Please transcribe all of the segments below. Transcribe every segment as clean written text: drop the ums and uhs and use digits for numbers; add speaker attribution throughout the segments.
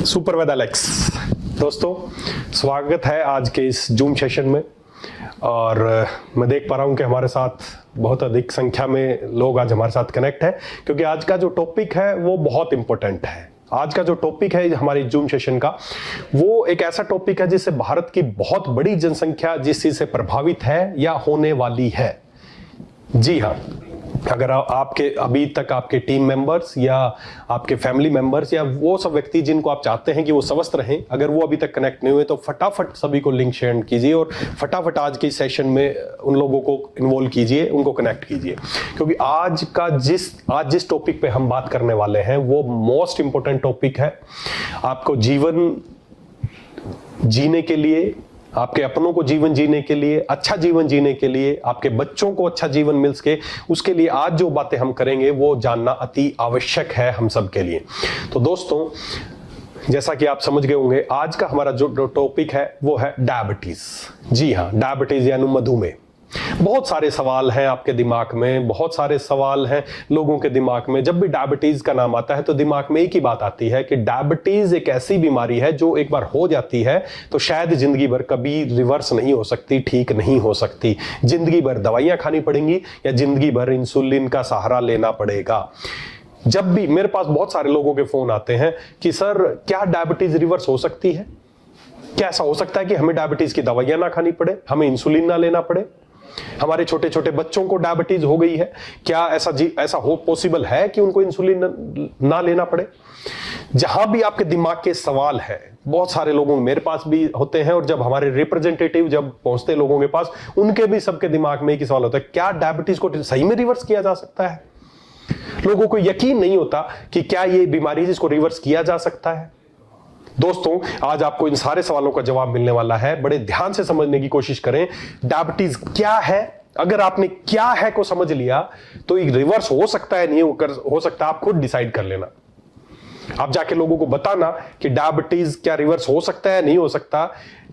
Speaker 1: Super with Alex. दोस्तों, स्वागत है आज के इस जूम सेशन में। और मैं देख पा रहा हूं कि हमारे साथ बहुत अधिक संख्या में लोग आज हमारे साथ कनेक्ट है, क्योंकि आज का जो टॉपिक है वो बहुत इंपॉर्टेंट है। आज का जो टॉपिक है हमारी जूम सेशन का, वो एक ऐसा टॉपिक है जिससे भारत की बहुत बड़ी जनसंख्या जिस चीज से प्रभावित है या होने वाली है। जी हाँ, अगर आपके अभी तक आपके टीम मेंबर्स या आपके फैमिली मेंबर्स या वो सब व्यक्ति जिनको आप चाहते हैं कि वो स्वस्थ रहें, अगर वो अभी तक कनेक्ट नहीं हुए तो फटाफट सभी को लिंक शेयर कीजिए और फटाफट आज के सेशन में उन लोगों को इन्वॉल्व कीजिए, उनको कनेक्ट कीजिए, क्योंकि आज जिस टॉपिक पे हम बात करने वाले हैं वो मोस्ट इंपॉर्टेंट टॉपिक है। आपको जीवन जीने के लिए, आपके अपनों को जीवन जीने के लिए, अच्छा जीवन जीने के लिए, आपके बच्चों को अच्छा जीवन मिल सके, उसके लिए आज जो बातें हम करेंगे वो जानना अति आवश्यक है हम सब के लिए। तो दोस्तों, जैसा कि आप समझ गए होंगे, आज का हमारा जो टॉपिक है वो है डायबिटीज। जी हाँ, डायबिटीज यानी मधुमेह। बहुत सारे सवाल हैं आपके दिमाग में, बहुत सारे सवाल हैं लोगों के दिमाग में। जब भी डायबिटीज का नाम आता है तो दिमाग में एक ही बात आती है कि डायबिटीज एक ऐसी बीमारी है जो एक बार हो जाती है तो शायद जिंदगी भर कभी रिवर्स नहीं हो सकती, ठीक नहीं हो सकती। जिंदगी भर दवाइयां खानी पड़ेंगी या जिंदगी भर इंसुलिन का सहारा लेना पड़ेगा। जब भी मेरे पास बहुत सारे लोगों के फोन आते हैं कि सर, क्या डायबिटीज रिवर्स हो सकती है? क्या ऐसा हो सकता है कि हमें डायबिटीज की दवाइयां ना खानी पड़े, हमें इंसुलिन ना लेना पड़े? हमारे छोटे छोटे बच्चों को डायबिटीज हो गई है, क्या ऐसा हो पॉसिबल है कि उनको इंसुलिन ना लेना पड़े? जहां भी आपके दिमाग के सवाल है, बहुत सारे लोगों मेरे पास भी होते हैं, और जब हमारे रिप्रेजेंटेटिव जब पहुंचते हैं लोगों के पास, उनके भी सबके दिमाग में एक ही सवाल होता है, क्या डायबिटीज को सही में रिवर्स किया जा सकता है? लोगों को यकीन नहीं होता कि क्या ये बीमारी जिसको रिवर्स किया जा सकता है। दोस्तों, आज आपको इन सारे सवालों का जवाब मिलने वाला है। बड़े ध्यान से समझने की कोशिश करें। डायबिटीज क्या है? अगर आपने क्या है को समझ लिया तो ये रिवर्स हो सकता है, नहीं हो सकता, आप खुद डिसाइड कर लेना। आप जाके लोगों को बताना कि डायबिटीज क्या रिवर्स हो सकता है, नहीं हो सकता।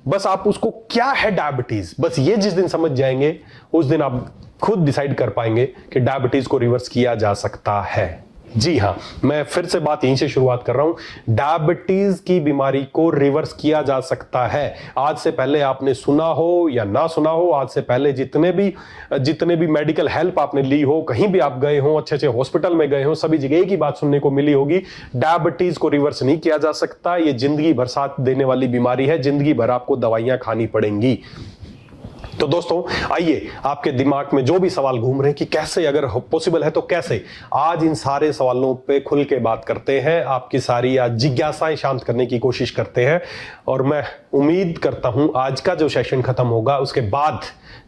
Speaker 1: बस आप उसको क्या है डायबिटीज, बस ये जिस दिन समझ जाएंगे उस दिन आप खुद डिसाइड कर पाएंगे कि डायबिटीज को रिवर्स किया जा सकता है। जी हाँ, मैं फिर से बात यहीं से शुरुआत कर रहा हूं। डायबिटीज की बीमारी को रिवर्स किया जा सकता है। आज से पहले आपने सुना हो या ना सुना हो, आज से पहले जितने भी मेडिकल हेल्प आपने ली हो, कहीं भी आप गए हो, अच्छे हॉस्पिटल में गए हो, सभी जगह एक ही बात सुनने को मिली होगी, डायबिटीज को रिवर्स नहीं किया जा सकता। ये जिंदगी भर साथ देने वाली बीमारी है, जिंदगी भर आपको दवाइयां खानी पड़ेंगी। तो दोस्तों, आइए, आपके दिमाग में जो भी सवाल घूम रहे हैं कि कैसे, अगर पॉसिबल है तो कैसे, आज इन सारे सवालों पे खुल के बात करते हैं। आपकी सारी आज जिज्ञासाएं शांत करने की कोशिश करते हैं। और मैं उम्मीद करता हूं आज का जो सेशन खत्म होगा उसके बाद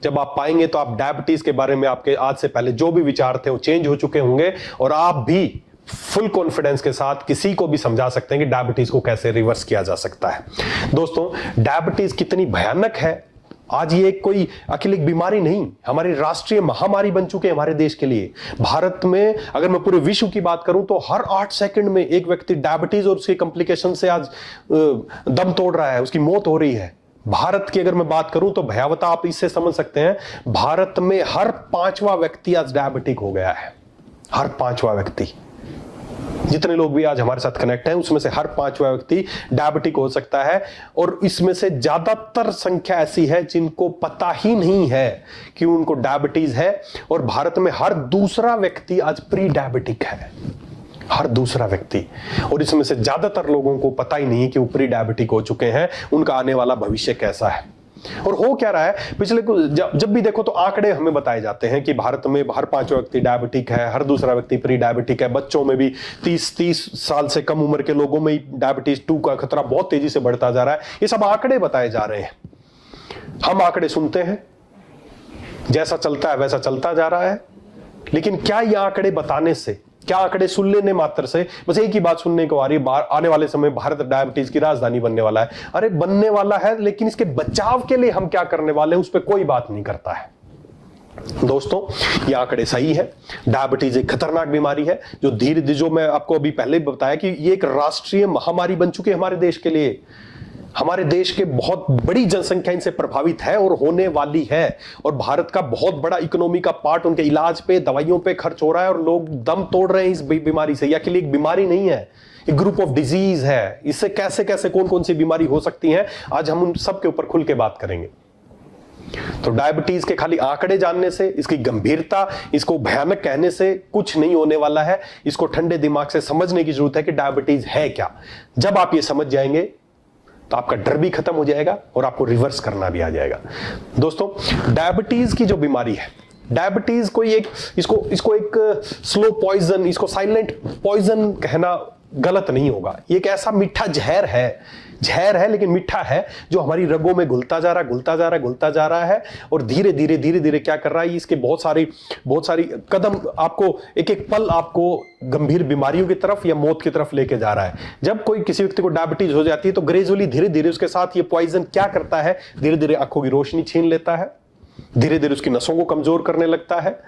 Speaker 1: जब आप पाएंगे तो आप डायबिटीज के बारे में आपके आज से पहले जो भी विचार थे वो चेंज हो चुके होंगे, और आप भी फुल कॉन्फिडेंस के साथ किसी को भी समझा सकते हैं कि डायबिटीज को कैसे रिवर्स किया जा सकता है। दोस्तों, डायबिटीज कितनी भयानक है। आज ये कोई अकेली बीमारी नहीं, हमारी राष्ट्रीय महामारी बन चुके हैं हमारे देश के लिए। भारत में अगर मैं पूरे विश्व की बात करूं तो हर 8 सेकंड में एक व्यक्ति डायबिटीज और उसके कॉम्प्लिकेशन से आज दम तोड़ रहा है, उसकी मौत हो रही है। भारत की अगर मैं बात करूं तो भयावता आप इससे समझ सकते हैं, भारत में हर 5वां व्यक्ति आज डायबिटिक हो गया है। हर 5वां व्यक्ति, जितने लोग भी आज हमारे साथ कनेक्ट हैं उसमें से हर 5वां व्यक्ति डायबिटिक हो सकता है। और इसमें से ज्यादातर संख्या ऐसी है जिनको पता ही नहीं है कि उनको डायबिटीज है, और भारत में हर दूसरा व्यक्ति आज प्री डायबिटिक है, हर दूसरा व्यक्ति। और इसमें से ज्यादातर लोगों को पता ही नहीं कि वो प्री डायबिटिक हो चुके हैं, उनका आने वाला भविष्य कैसा है। और हो क्या रहा है, पिछले जब भी देखो तो आंकड़े हमें बताए जाते हैं कि भारत में हर 5वां व्यक्ति डायबिटिक है, हर दूसरा व्यक्ति प्री डायबिटिक है। बच्चों में भी 30 साल से कम उम्र के लोगों में डायबिटीज 2 का खतरा बहुत तेजी से बढ़ता जा रहा है। ये सब आंकड़े बताए जा रहे हैं, हम आंकड़े सुनते हैं, जैसा चलता है वैसा चलता जा रहा है। लेकिन क्या ये आंकड़े बताने से, क्या आंकड़े सुन लेने मात्र से बस एक ही बात सुनने को आ रही है, आने वाले समय भारत डायबिटीज की राजधानी बनने वाला है? अरे बनने वाला है, लेकिन इसके बचाव के लिए हम क्या करने वाले हैं उस पर कोई बात नहीं करता है। दोस्तों, ये आंकड़े सही है। डायबिटीज एक खतरनाक बीमारी है जो मैं आपको अभी पहले बताया कि ये एक राष्ट्रीय महामारी बन चुकी है हमारे देश के लिए। हमारे देश के बहुत बड़ी जनसंख्या इनसे प्रभावित है और होने वाली है, और भारत का बहुत बड़ा इकोनॉमी का पार्ट उनके इलाज पे, दवाइयों पे खर्च हो रहा है, और लोग दम तोड़ रहे हैं इस बीमारी से। यह अकेली एक बीमारी नहीं है, एक ग्रुप ऑफ डिजीज है, इससे कैसे कैसे कौन कौन सी बीमारी हो सकती है, आज हम उन सब के ऊपर खुल के बात करेंगे। तो डायबिटीज के खाली आंकड़े जानने से, इसकी गंभीरता, इसको भयानक कहने से कुछ नहीं होने वाला है। इसको ठंडे दिमाग से समझने की जरूरत है कि डायबिटीज है क्या। जब आप ये समझ जाएंगे तो आपका डर भी खत्म हो जाएगा और आपको रिवर्स करना भी आ जाएगा। दोस्तों, डायबिटीज की जो बीमारी है, डायबिटीज कोई एक इसको एक स्लो पॉइजन, इसको साइलेंट पॉइजन कहना गलत नहीं होगा। ये एक ऐसा मीठा जहर है लेकिन मीठा है, जो हमारी रगों में घुलता जा रहा है और धीरे धीरे क्या कर रहा है, इसके बहुत सारी कदम आपको एक एक पल आपको गंभीर बीमारियों की तरफ या मौत की तरफ लेके जा रहा है। जब कोई किसी व्यक्ति को डायबिटीज हो जाती है तो ग्रेजुअली धीरे धीरे उसके साथ ये पॉइजन क्या करता है, धीरे धीरे आंखों की रोशनी छीन लेता है, धीरे धीरे उसकी नसों को कमजोर करने लगता है,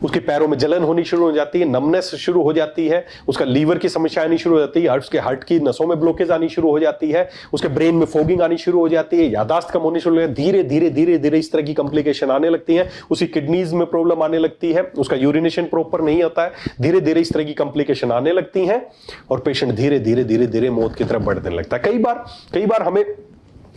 Speaker 1: उसके पैरों में जलन होनी शुरू हो जाती है, नमनेस शुरू हो जाती है, उसका लीवर की समस्या आनी शुरू हो जाती है, उसके हार्ट की नसों में ब्लॉकेज आनी शुरू हो जाती है, उसके ब्रेन में फोगिंग आनी शुरू हो जाती है, यादाश्त कम होनी शुरू हो जाती है, धीरे धीरे इस तरह की कॉम्प्लिकेशन आने लगती है, उसकी किडनीज में प्रॉब्लम आने लगती है, उसका यूरिनेशन प्रॉपर नहीं होता है, धीरे धीरे इस तरह की कॉम्प्लिकेशन आने लगती है और पेशेंट धीरे धीरे मौत की तरफ बढ़ने लगता है। कई बार हमें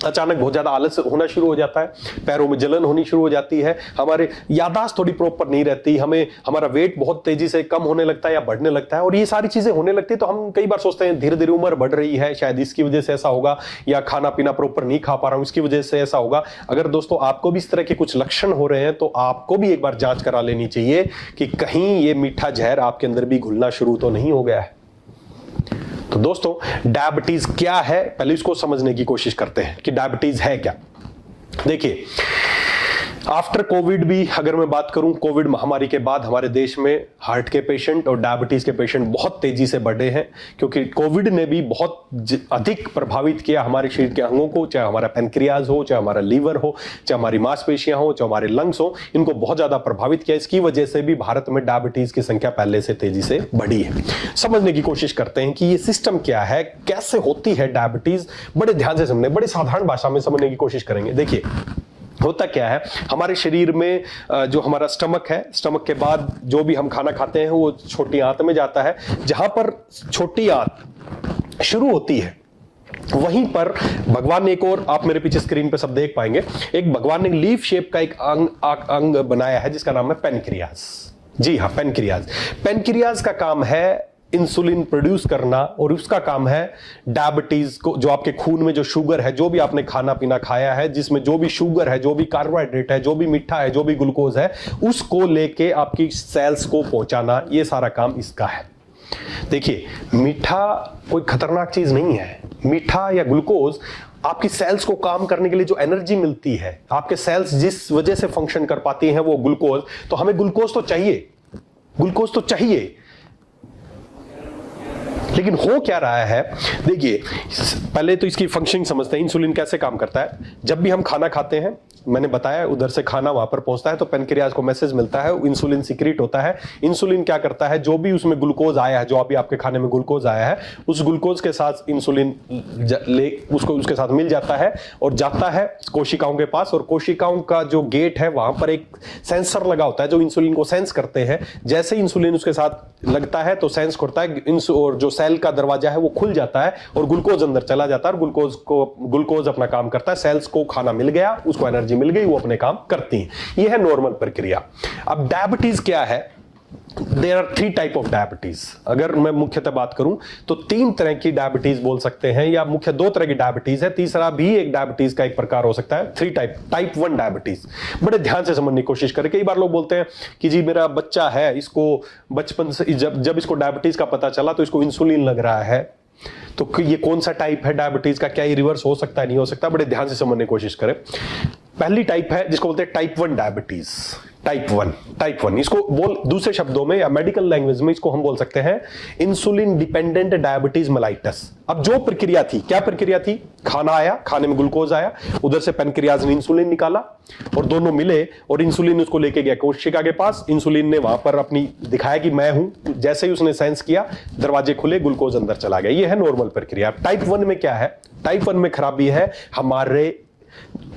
Speaker 1: अचानक बहुत ज्यादा आलस होना शुरू हो जाता है, पैरों में जलन होनी शुरू हो जाती है, हमारे यादाश्त थोड़ी प्रॉपर नहीं रहती, हमारा वेट बहुत तेजी से कम होने लगता है या बढ़ने लगता है, और ये सारी चीजें होने लगती है तो हम कई बार सोचते हैं धीरे धीरे उम्र बढ़ रही है, शायद इसकी वजह से ऐसा होगा, या खाना पीना प्रॉपर नहीं खा पा रहा हूं इसकी वजह से ऐसा होगा। अगर दोस्तों आपको भी इस तरह के कुछ लक्षण हो रहे हैं तो आपको भी एक बार जांच करा लेनी चाहिए कि कहीं ये मीठा जहर आपके अंदर भी घुलना शुरू तो नहीं हो गया है। तो दोस्तों, डायबिटीज क्या है, पहले इसको समझने की कोशिश करते हैं कि डायबिटीज है क्या। देखिए, आफ्टर कोविड भी अगर मैं बात करूं, कोविड महामारी के बाद हमारे देश में हार्ट के पेशेंट और डायबिटीज के पेशेंट बहुत तेजी से बढ़े हैं, क्योंकि कोविड ने भी बहुत अधिक प्रभावित किया हमारे शरीर के अंगों को, चाहे हमारा पेनक्रियाज हो, चाहे हमारा लीवर हो, चाहे हमारी मांसपेशियां हो, चाहे हमारे लंग्स हो, इनको बहुत ज्यादा प्रभावित किया। इसकी वजह से भी भारत में डायबिटीज की संख्या पहले से तेजी से बढ़ी है। समझने की कोशिश करते हैं कि ये सिस्टम क्या है, कैसे होती है डायबिटीज, बड़े ध्यान से समझने, बड़े साधारण भाषा में समझने की कोशिश करेंगे। देखिए, होता क्या है, हमारे शरीर में जो हमारा स्टमक है, स्टमक के बाद जो भी हम खाना खाते हैं वो छोटी आंत में जाता है। जहां पर छोटी आंत शुरू होती है वहीं पर भगवान ने एक और, आप मेरे पीछे स्क्रीन पे सब देख पाएंगे, एक भगवान ने लीफ शेप का एक अंग बनाया है जिसका नाम है पेनक्रियाज। जी हाँ, पेनक्रियाज का काम है इंसुलिन प्रोड्यूस करना, और उसका काम है डायबिटीज को, जो आपके खून में जो शुगर है, जो भी आपने खाना पीना खाया है जिसमें जो भी शुगर है, जो भी कार्बोहाइड्रेट है, जो भी मीठा है, जो भी ग्लूकोज है, उसको लेके आपकी सेल्स को पहुंचाना, ये सारा काम इसका है। देखिए, मीठा कोई खतरनाक चीज नहीं है। मीठा या ग्लूकोज आपकी सेल्स को काम करने के लिए जो एनर्जी मिलती है, आपके सेल्स जिस वजह से फंक्शन कर पाती हैं वो ग्लूकोज, तो हमें ग्लूकोज तो चाहिए। लेकिन हो क्या रहा है, देखिए, पहले तो इसकी फंक्शनिंग समझते हैं, इंसुलिन कैसे काम करता है। जब भी हम खाना खाते हैं, मैंने बताया उधर से खाना वहां पर पहुंचता है तो पेनक्रियाज को मैसेज मिलता है, इंसुलिन सीक्रेट होता है। इंसुलिन क्या करता है, जो भी उसमें ग्लूकोज आया है, जो अभी आपके खाने में ग्लूकोज आया है, उस ग्लूकोज के साथ इंसुलिन उसके साथ मिल जाता है और जाता है कोशिकाओं के पास, और कोशिकाओं का जो गेट है वहां पर एक सेंसर लगा होता है जो इंसुलिन को सेंस करते हैं। जैसे इंसुलिन उसके साथ लगता है तो सेंस करता है, और जो सेल का दरवाजा है वो खुल जाता है और ग्लूकोज अंदर चला जाता है, और ग्लूकोज अपना काम करता है, सेल्स को खाना मिल गया, उसको एनर्जी मिल गई, वो अपने काम करती हैं। ये है नॉर्मल प्रक्रिया। अब डायबिटीज क्या है, there are 3 type of diabetes. अगर मैं मुख्यतः बात करूं तो 3 तरह की डायबिटीज बोल सकते हैं, या मुख्य 2 तरह की डायबिटीज है, तीसरा भी एक डायबिटीज का एक प्रकार हो सकता है। 3 टाइप 1 डायबिटीज। बड़े ध्यान से समझने की कोशिश करें। कई बार लोग बोलते हैं कि जी मेरा बच्चा है, इसको बचपन से जब इसको डायबिटीज का पता चला तो इसको इंसुलिन लग रहा है, तो ये कौन सा टाइप है डायबिटीज का, क्या ये रिवर्स हो सकता है, नहीं हो सकता। बड़े ध्यान से समझने की कोशिश करें। पहली टाइप है जिसको बोलते हैं टाइप 1 डायबिटीज। टाइप 1 इसको दूसरे शब्दों में या मेडिकल लैंग्वेज में इसको हम बोल सकते हैं इंसुलिन डिपेंडेंट डायबिटीज मेलाइटस। अब जो प्रक्रिया थी, क्या प्रक्रिया थी, खाना आया, खाने में ग्लूकोज आया, उधर से पेनक्रियाज ने इंसुलिन निकाला और दोनों मिले और इंसुलिन उसको लेके गया कोशिका के पास। इंसुलिन ने वहां पर अपनी दिखाया कि मैं हूं, जैसे ही उसने सेंस किया, दरवाजे खुले, ग्लूकोज अंदर चला गया। ये है नॉर्मल प्रक्रिया। टाइप 1 में क्या है, टाइप 1 में खराबी है हमारे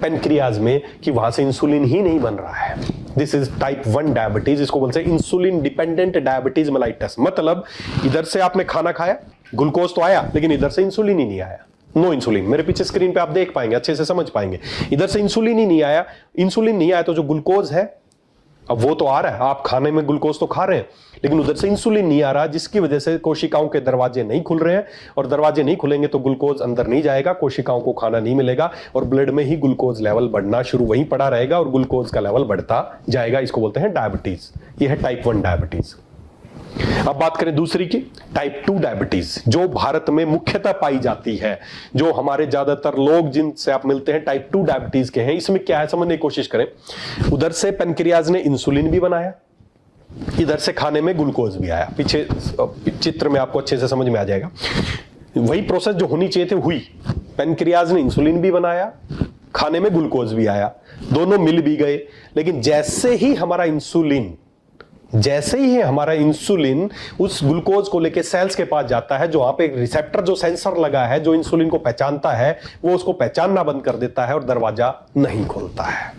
Speaker 1: पेनक्रियाज में कि वहां से इंसुलिन ही नहीं बन रहा है। दिस इज टाइप 1 डायबिटीज, इसको बोलते हैं इंसुलिन डिपेंडेंट डायबिटीज मेलाइटस। मतलब इधर से आपने खाना खाया, ग्लूकोज तो आया, लेकिन इधर से इंसुलिन ही नहीं आया, नो इंसुलिन। मेरे पीछे स्क्रीन पे आप देख पाएंगे, अच्छे से समझ पाएंगे, इधर से इंसुलिन ही नहीं आया। इंसुलिन नहीं आया तो जो ग्लूकोज है अब वो तो आ रहा है, आप खाने में ग्लूकोज तो खा रहे हैं, लेकिन उधर से इंसुलिन नहीं आ रहा, जिसकी वजह से कोशिकाओं के दरवाजे नहीं खुल रहे हैं, और दरवाजे नहीं खुलेंगे तो ग्लूकोज अंदर नहीं जाएगा, कोशिकाओं को खाना नहीं मिलेगा, और ब्लड में ही ग्लूकोज लेवल बढ़ना शुरू वहीं पड़ा रहेगा और ग्लूकोज का लेवल बढ़ता जाएगा। इसको बोलते हैं डायबिटीज। ये है टाइप 1 डायबिटीज। अब बात करें दूसरी की, टाइप 2 डायबिटीज, जो भारत में मुख्यतः पाई जाती है, जो हमारे ज्यादातर लोग जिनसे आप मिलते हैं टाइप 2 डायबिटीज के हैं। इसमें क्या है समझने की कोशिश करें। उधर से पेनक्रियाज ने इंसुलिन भी बनाया, इधर से खाने में ग्लूकोज भी आया। पीछे चित्र में आपको अच्छे से समझ में आ जाएगा। वही प्रोसेस जो होनी चाहिए थी हुई, पेनक्रियाज ने इंसुलिन भी बनाया, खाने में ग्लूकोज भी आया, दोनों मिल भी गए। लेकिन जैसे ही हमारा इंसुलिन उस ग्लूकोज को लेके सेल्स के पास जाता है, जो वहां पे एक रिसेप्टर जो सेंसर लगा है जो इंसुलिन को पहचानता है, वो उसको पहचानना बंद कर देता है और दरवाजा नहीं खुलता है।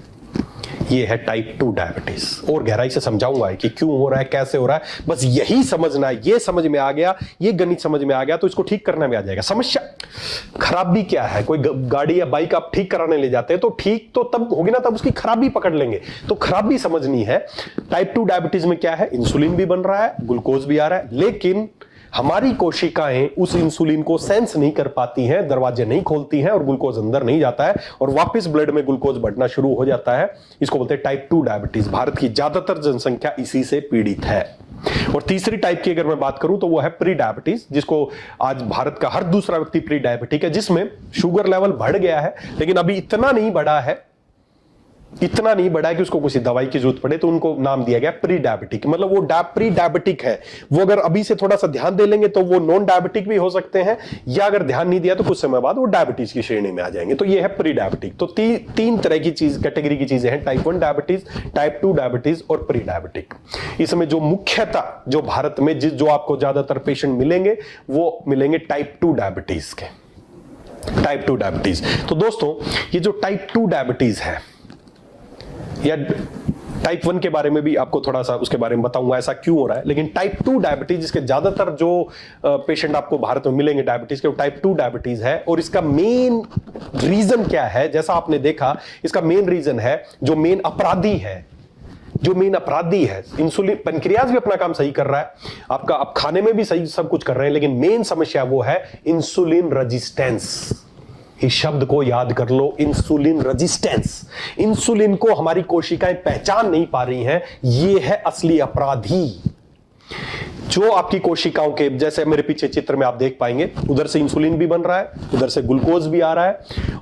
Speaker 1: ये है टाइप 2 डायबिटीज। और गहराई से समझाऊंगा कि क्यों हो रहा है, कैसे हो रहा है, बस यही समझना है। ये समझ में आ गया, ये गणित समझ में आ गया तो इसको ठीक करना भी आ जाएगा। समस्या खराबी क्या है, कोई गाड़ी या बाइक आप ठीक कराने ले जाते हैं तो ठीक तो तब होगी ना, तब उसकी खराबी पकड़ लेंगे। तो खराबी समझनी है। टाइप 2 डायबिटीज में क्या है, इंसुलिन भी बन रहा है, ग्लूकोज भी आ रहा है, लेकिन हमारी कोशिकाएं उस इंसुलिन को सेंस नहीं कर पाती हैं, दरवाजे नहीं खोलती हैं और ग्लूकोज अंदर नहीं जाता है और वापस ब्लड में ग्लूकोज बढ़ना शुरू हो जाता है। इसको बोलते हैं टाइप 2 डायबिटीज। भारत की ज्यादातर जनसंख्या इसी से पीड़ित है। और तीसरी टाइप की अगर मैं बात करूं तो वो है प्री डायबिटीज, जिसको आज भारत का हर दूसरा व्यक्ति प्री डायबिटिक है, जिसमें शुगर लेवल बढ़ गया है, लेकिन अभी इतना नहीं बढ़ा है कि उसको किसी दवाई की जरूरत पड़े, तो उनको नाम दिया गया प्री डायबिटिक। मतलब वो प्री डायबिटिक है, वो अगर अभी से थोड़ा सा ध्यान दे लेंगे तो वो नॉन डायबिटिक भी हो सकते हैं, या अगर ध्यान नहीं दिया तो कुछ समय बाद वो डायबिटीज की श्रेणी में आ जाएंगे। तो ये है प्री डायबिटिक। तो तीन तरह की कैटेगरी की चीजें हैं, टाइप 1 डायबिटीज, टाइप 2 डायबिटीज और प्री डायबिटिक। इसमें जो मुख्यतः जो भारत में जो आपको ज्यादातर पेशेंट मिलेंगे वो मिलेंगे टाइप 2 डायबिटीज के। Type 2 diabetes. तो दोस्तों ये जो टाइप 2 डायबिटीज है, या टाइप 1 के बारे में भी आपको थोड़ा सा उसके बारे में बताऊंगा ऐसा क्यों हो रहा है, लेकिन टाइप 2 डायबिटीज जिसके ज्यादातर जो पेशेंट आपको भारत में मिलेंगे डायबिटीज के, वो टाइप 2 डायबिटीज है। और इसका मेन रीजन क्या है, जैसा आपने देखा, इसका मेन रीजन है जो मेन अपराधी है, इंसुलिन। पेनक्रियाज भी अपना काम सही कर रहा है, आप खाने में भी सही सब कुछ कर रहे हैं, लेकिन मेन समस्या वो है इंसुलिन रेजिस्टेंस। इस शब्द को याद कर लो, इंसुलिन रेजिस्टेंस। इंसुलिन को हमारी कोशिकाएं पहचान नहीं पा रही हैं, ये है असली अपराधी। जो आपकी कोशिकाओं के, जैसे मेरे पीछे चित्र में आप देख पाएंगे, उधर से इंसुलिन भी बन रहा है, उधर से ग्लूकोज भी आ रहा है,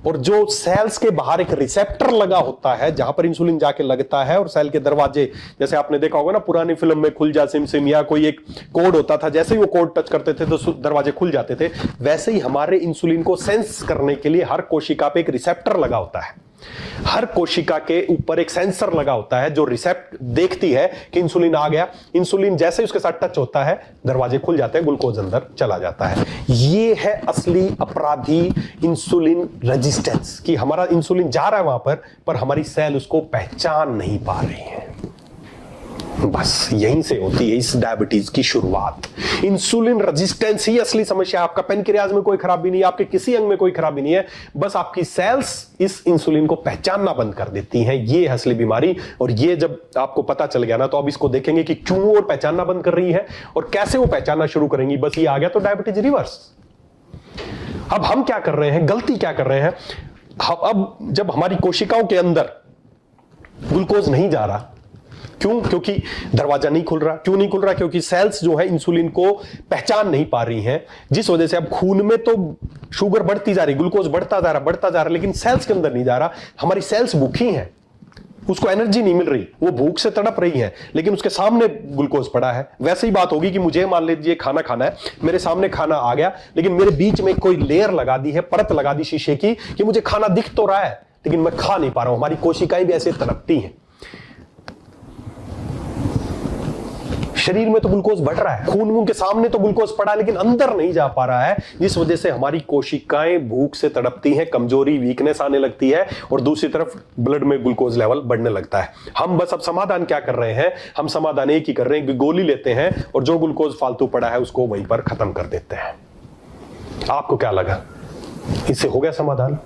Speaker 1: और जो सेल्स के बाहर एक रिसेप्टर लगा होता है जहां पर इंसुलिन जाके लगता है, और सेल के दरवाजे, जैसे आपने देखा होगा ना पुरानी फिल्म में खुल जा सिम सिम, या कोई एक कोड होता था, जैसे ही वो कोड टच करते थे तो दरवाजे खुल जाते थे, वैसे ही हमारे इंसुलिन को सेंस करने के लिए हर कोशिका पे एक रिसेप्टर लगा होता है। हर कोशिका के ऊपर एक सेंसर लगा होता है जो रिसेप्ट देखती है कि इंसुलिन आ गया। इंसुलिन जैसे ही उसके साथ टच होता है, दरवाजे खुल जाते हैं, ग्लूकोज अंदर चला जाता है। ये है असली अपराधी, इंसुलिन रेजिस्टेंस, कि हमारा इंसुलिन जा रहा है वहां पर हमारी सेल उसको पहचान नहीं पा रही है। बस यहीं से होती है इस डायबिटीज की शुरुआत। इंसुलिन रेजिस्टेंस ही असली समस्या है। आपका पेनक्रियाज में कोई खराबी नहीं है, आपके किसी अंग में कोई खराबी नहीं है, बस आपकी सेल्स इस इंसुलिन को पहचानना बंद कर देती हैं। ये है असली बीमारी। और ये जब आपको पता चल गया ना, तो अब इसको देखेंगे कि क्यों वो पहचानना बंद कर रही है और कैसे वो पहचानना शुरू करेंगी। बस ये आ गया तो डायबिटीज रिवर्स। अब हम क्या कर रहे हैं, गलती क्या कर रहे हैं, अब जब हमारी कोशिकाओं के अंदर ग्लूकोज नहीं जा रहा, क्यों? क्योंकि दरवाजा नहीं खुल रहा। क्यों नहीं खुल रहा? क्योंकि सेल्स जो है इंसुलिन को पहचान नहीं पा रही हैं, जिस वजह से अब खून में तो शुगर बढ़ती जा रही, ग्लूकोज बढ़ता जा रहा, लेकिन सेल्स के अंदर नहीं जा रहा। हमारी सेल्स भूखी हैं, उसको एनर्जी नहीं मिल रही, वो भूख से तड़प रही है, लेकिन उसके सामने ग्लूकोज पड़ा है। वैसे ही बात होगी कि मुझे मान लीजिए खाना खाना है, मेरे सामने खाना आ गया, लेकिन मेरे बीच में कोई लेयर लगा दी है, परत लगा दी शीशे की, कि मुझे खाना दिख तो रहा है लेकिन मैं खा नहीं पा रहा हूं। हमारी कोशिकाएं भी ऐसे तड़पती हैं। शरीर में तो ग्लूकोज बढ़ रहा है, खून मुंह के सामने तो ग्लूकोज पड़ा, लेकिन अंदर नहीं जा पा रहा है, जिस वजह से हमारी कोशिकाएं भूख से तड़पती हैं, कमजोरी वीकनेस आने लगती है और दूसरी तरफ ब्लड में ग्लूकोज लेवल बढ़ने लगता है। हम बस अब समाधान क्या कर रहे हैं, हम समाधान एक ही कर रहे हैं कि गोली लेते हैं और जो ग्लूकोज फालतू पड़ा है उसको वहीं पर खत्म कर देते हैं। आपको क्या लगा, इससे हो गया समाधान?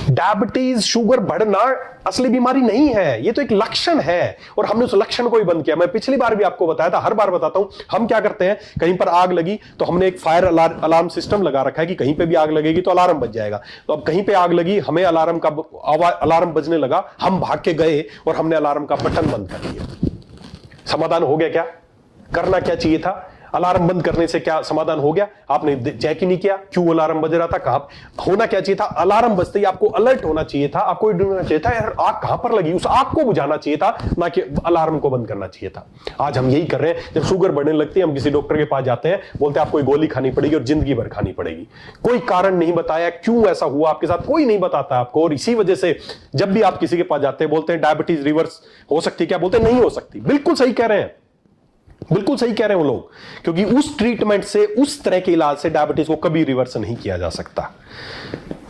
Speaker 1: डायबिटीज, शुगर बढ़ना असली बीमारी नहीं है, ये तो एक लक्षण है और हमने उस लक्षण को ही बंद किया। मैं पिछली बार भी आपको बताया था, हर बार बताता हूं। हम क्या करते हैं, कहीं पर आग लगी तो हमने एक फायर अलार्म सिस्टम लगा रखा है कि कहीं पे भी आग लगेगी तो अलार्म बज जाएगा। तो अब कहीं पे आग लगी, हमें अलार्म बजने लगा, हम भाग के गए और हमने अलार्म का बटन बंद कर दिया। समाधान हो गया क्या? करना क्या चाहिए था? अलार्म बंद करने से क्या समाधान हो गया? आपने चेक ही नहीं किया क्यों अलार्म बज रहा था, कहां होना क्या चाहिए था? अलार्म बजते ही आपको अलर्ट होना चाहिए था, आपको ढूंढना चाहिए था यार आग कहां पर लगी, उस आग को बुझाना चाहिए था, ना कि अलार्म को बंद करना चाहिए था। आज हम यही कर रहे हैं। जब शुगर बढ़ने लगती है, हम किसी डॉक्टर के पास जाते हैं, बोलते हैं आपको गोली खानी पड़ेगी और जिंदगी भर खानी पड़ेगी। कोई कारण नहीं बताया क्यों ऐसा हुआ आपके साथ, कोई नहीं बताता आपको। और इसी वजह से जब भी आप किसी के पास जाते हैं, बोलते हैं डायबिटीज रिवर्स हो सकती है क्या? बोलते हैं नहीं हो सकती। बिल्कुल सही कह रहे हैं, बिल्कुल सही कह रहे हैं वो लोग, क्योंकि उस ट्रीटमेंट से, उस तरह के इलाज से डायबिटीज को कभी रिवर्स नहीं किया जा सकता।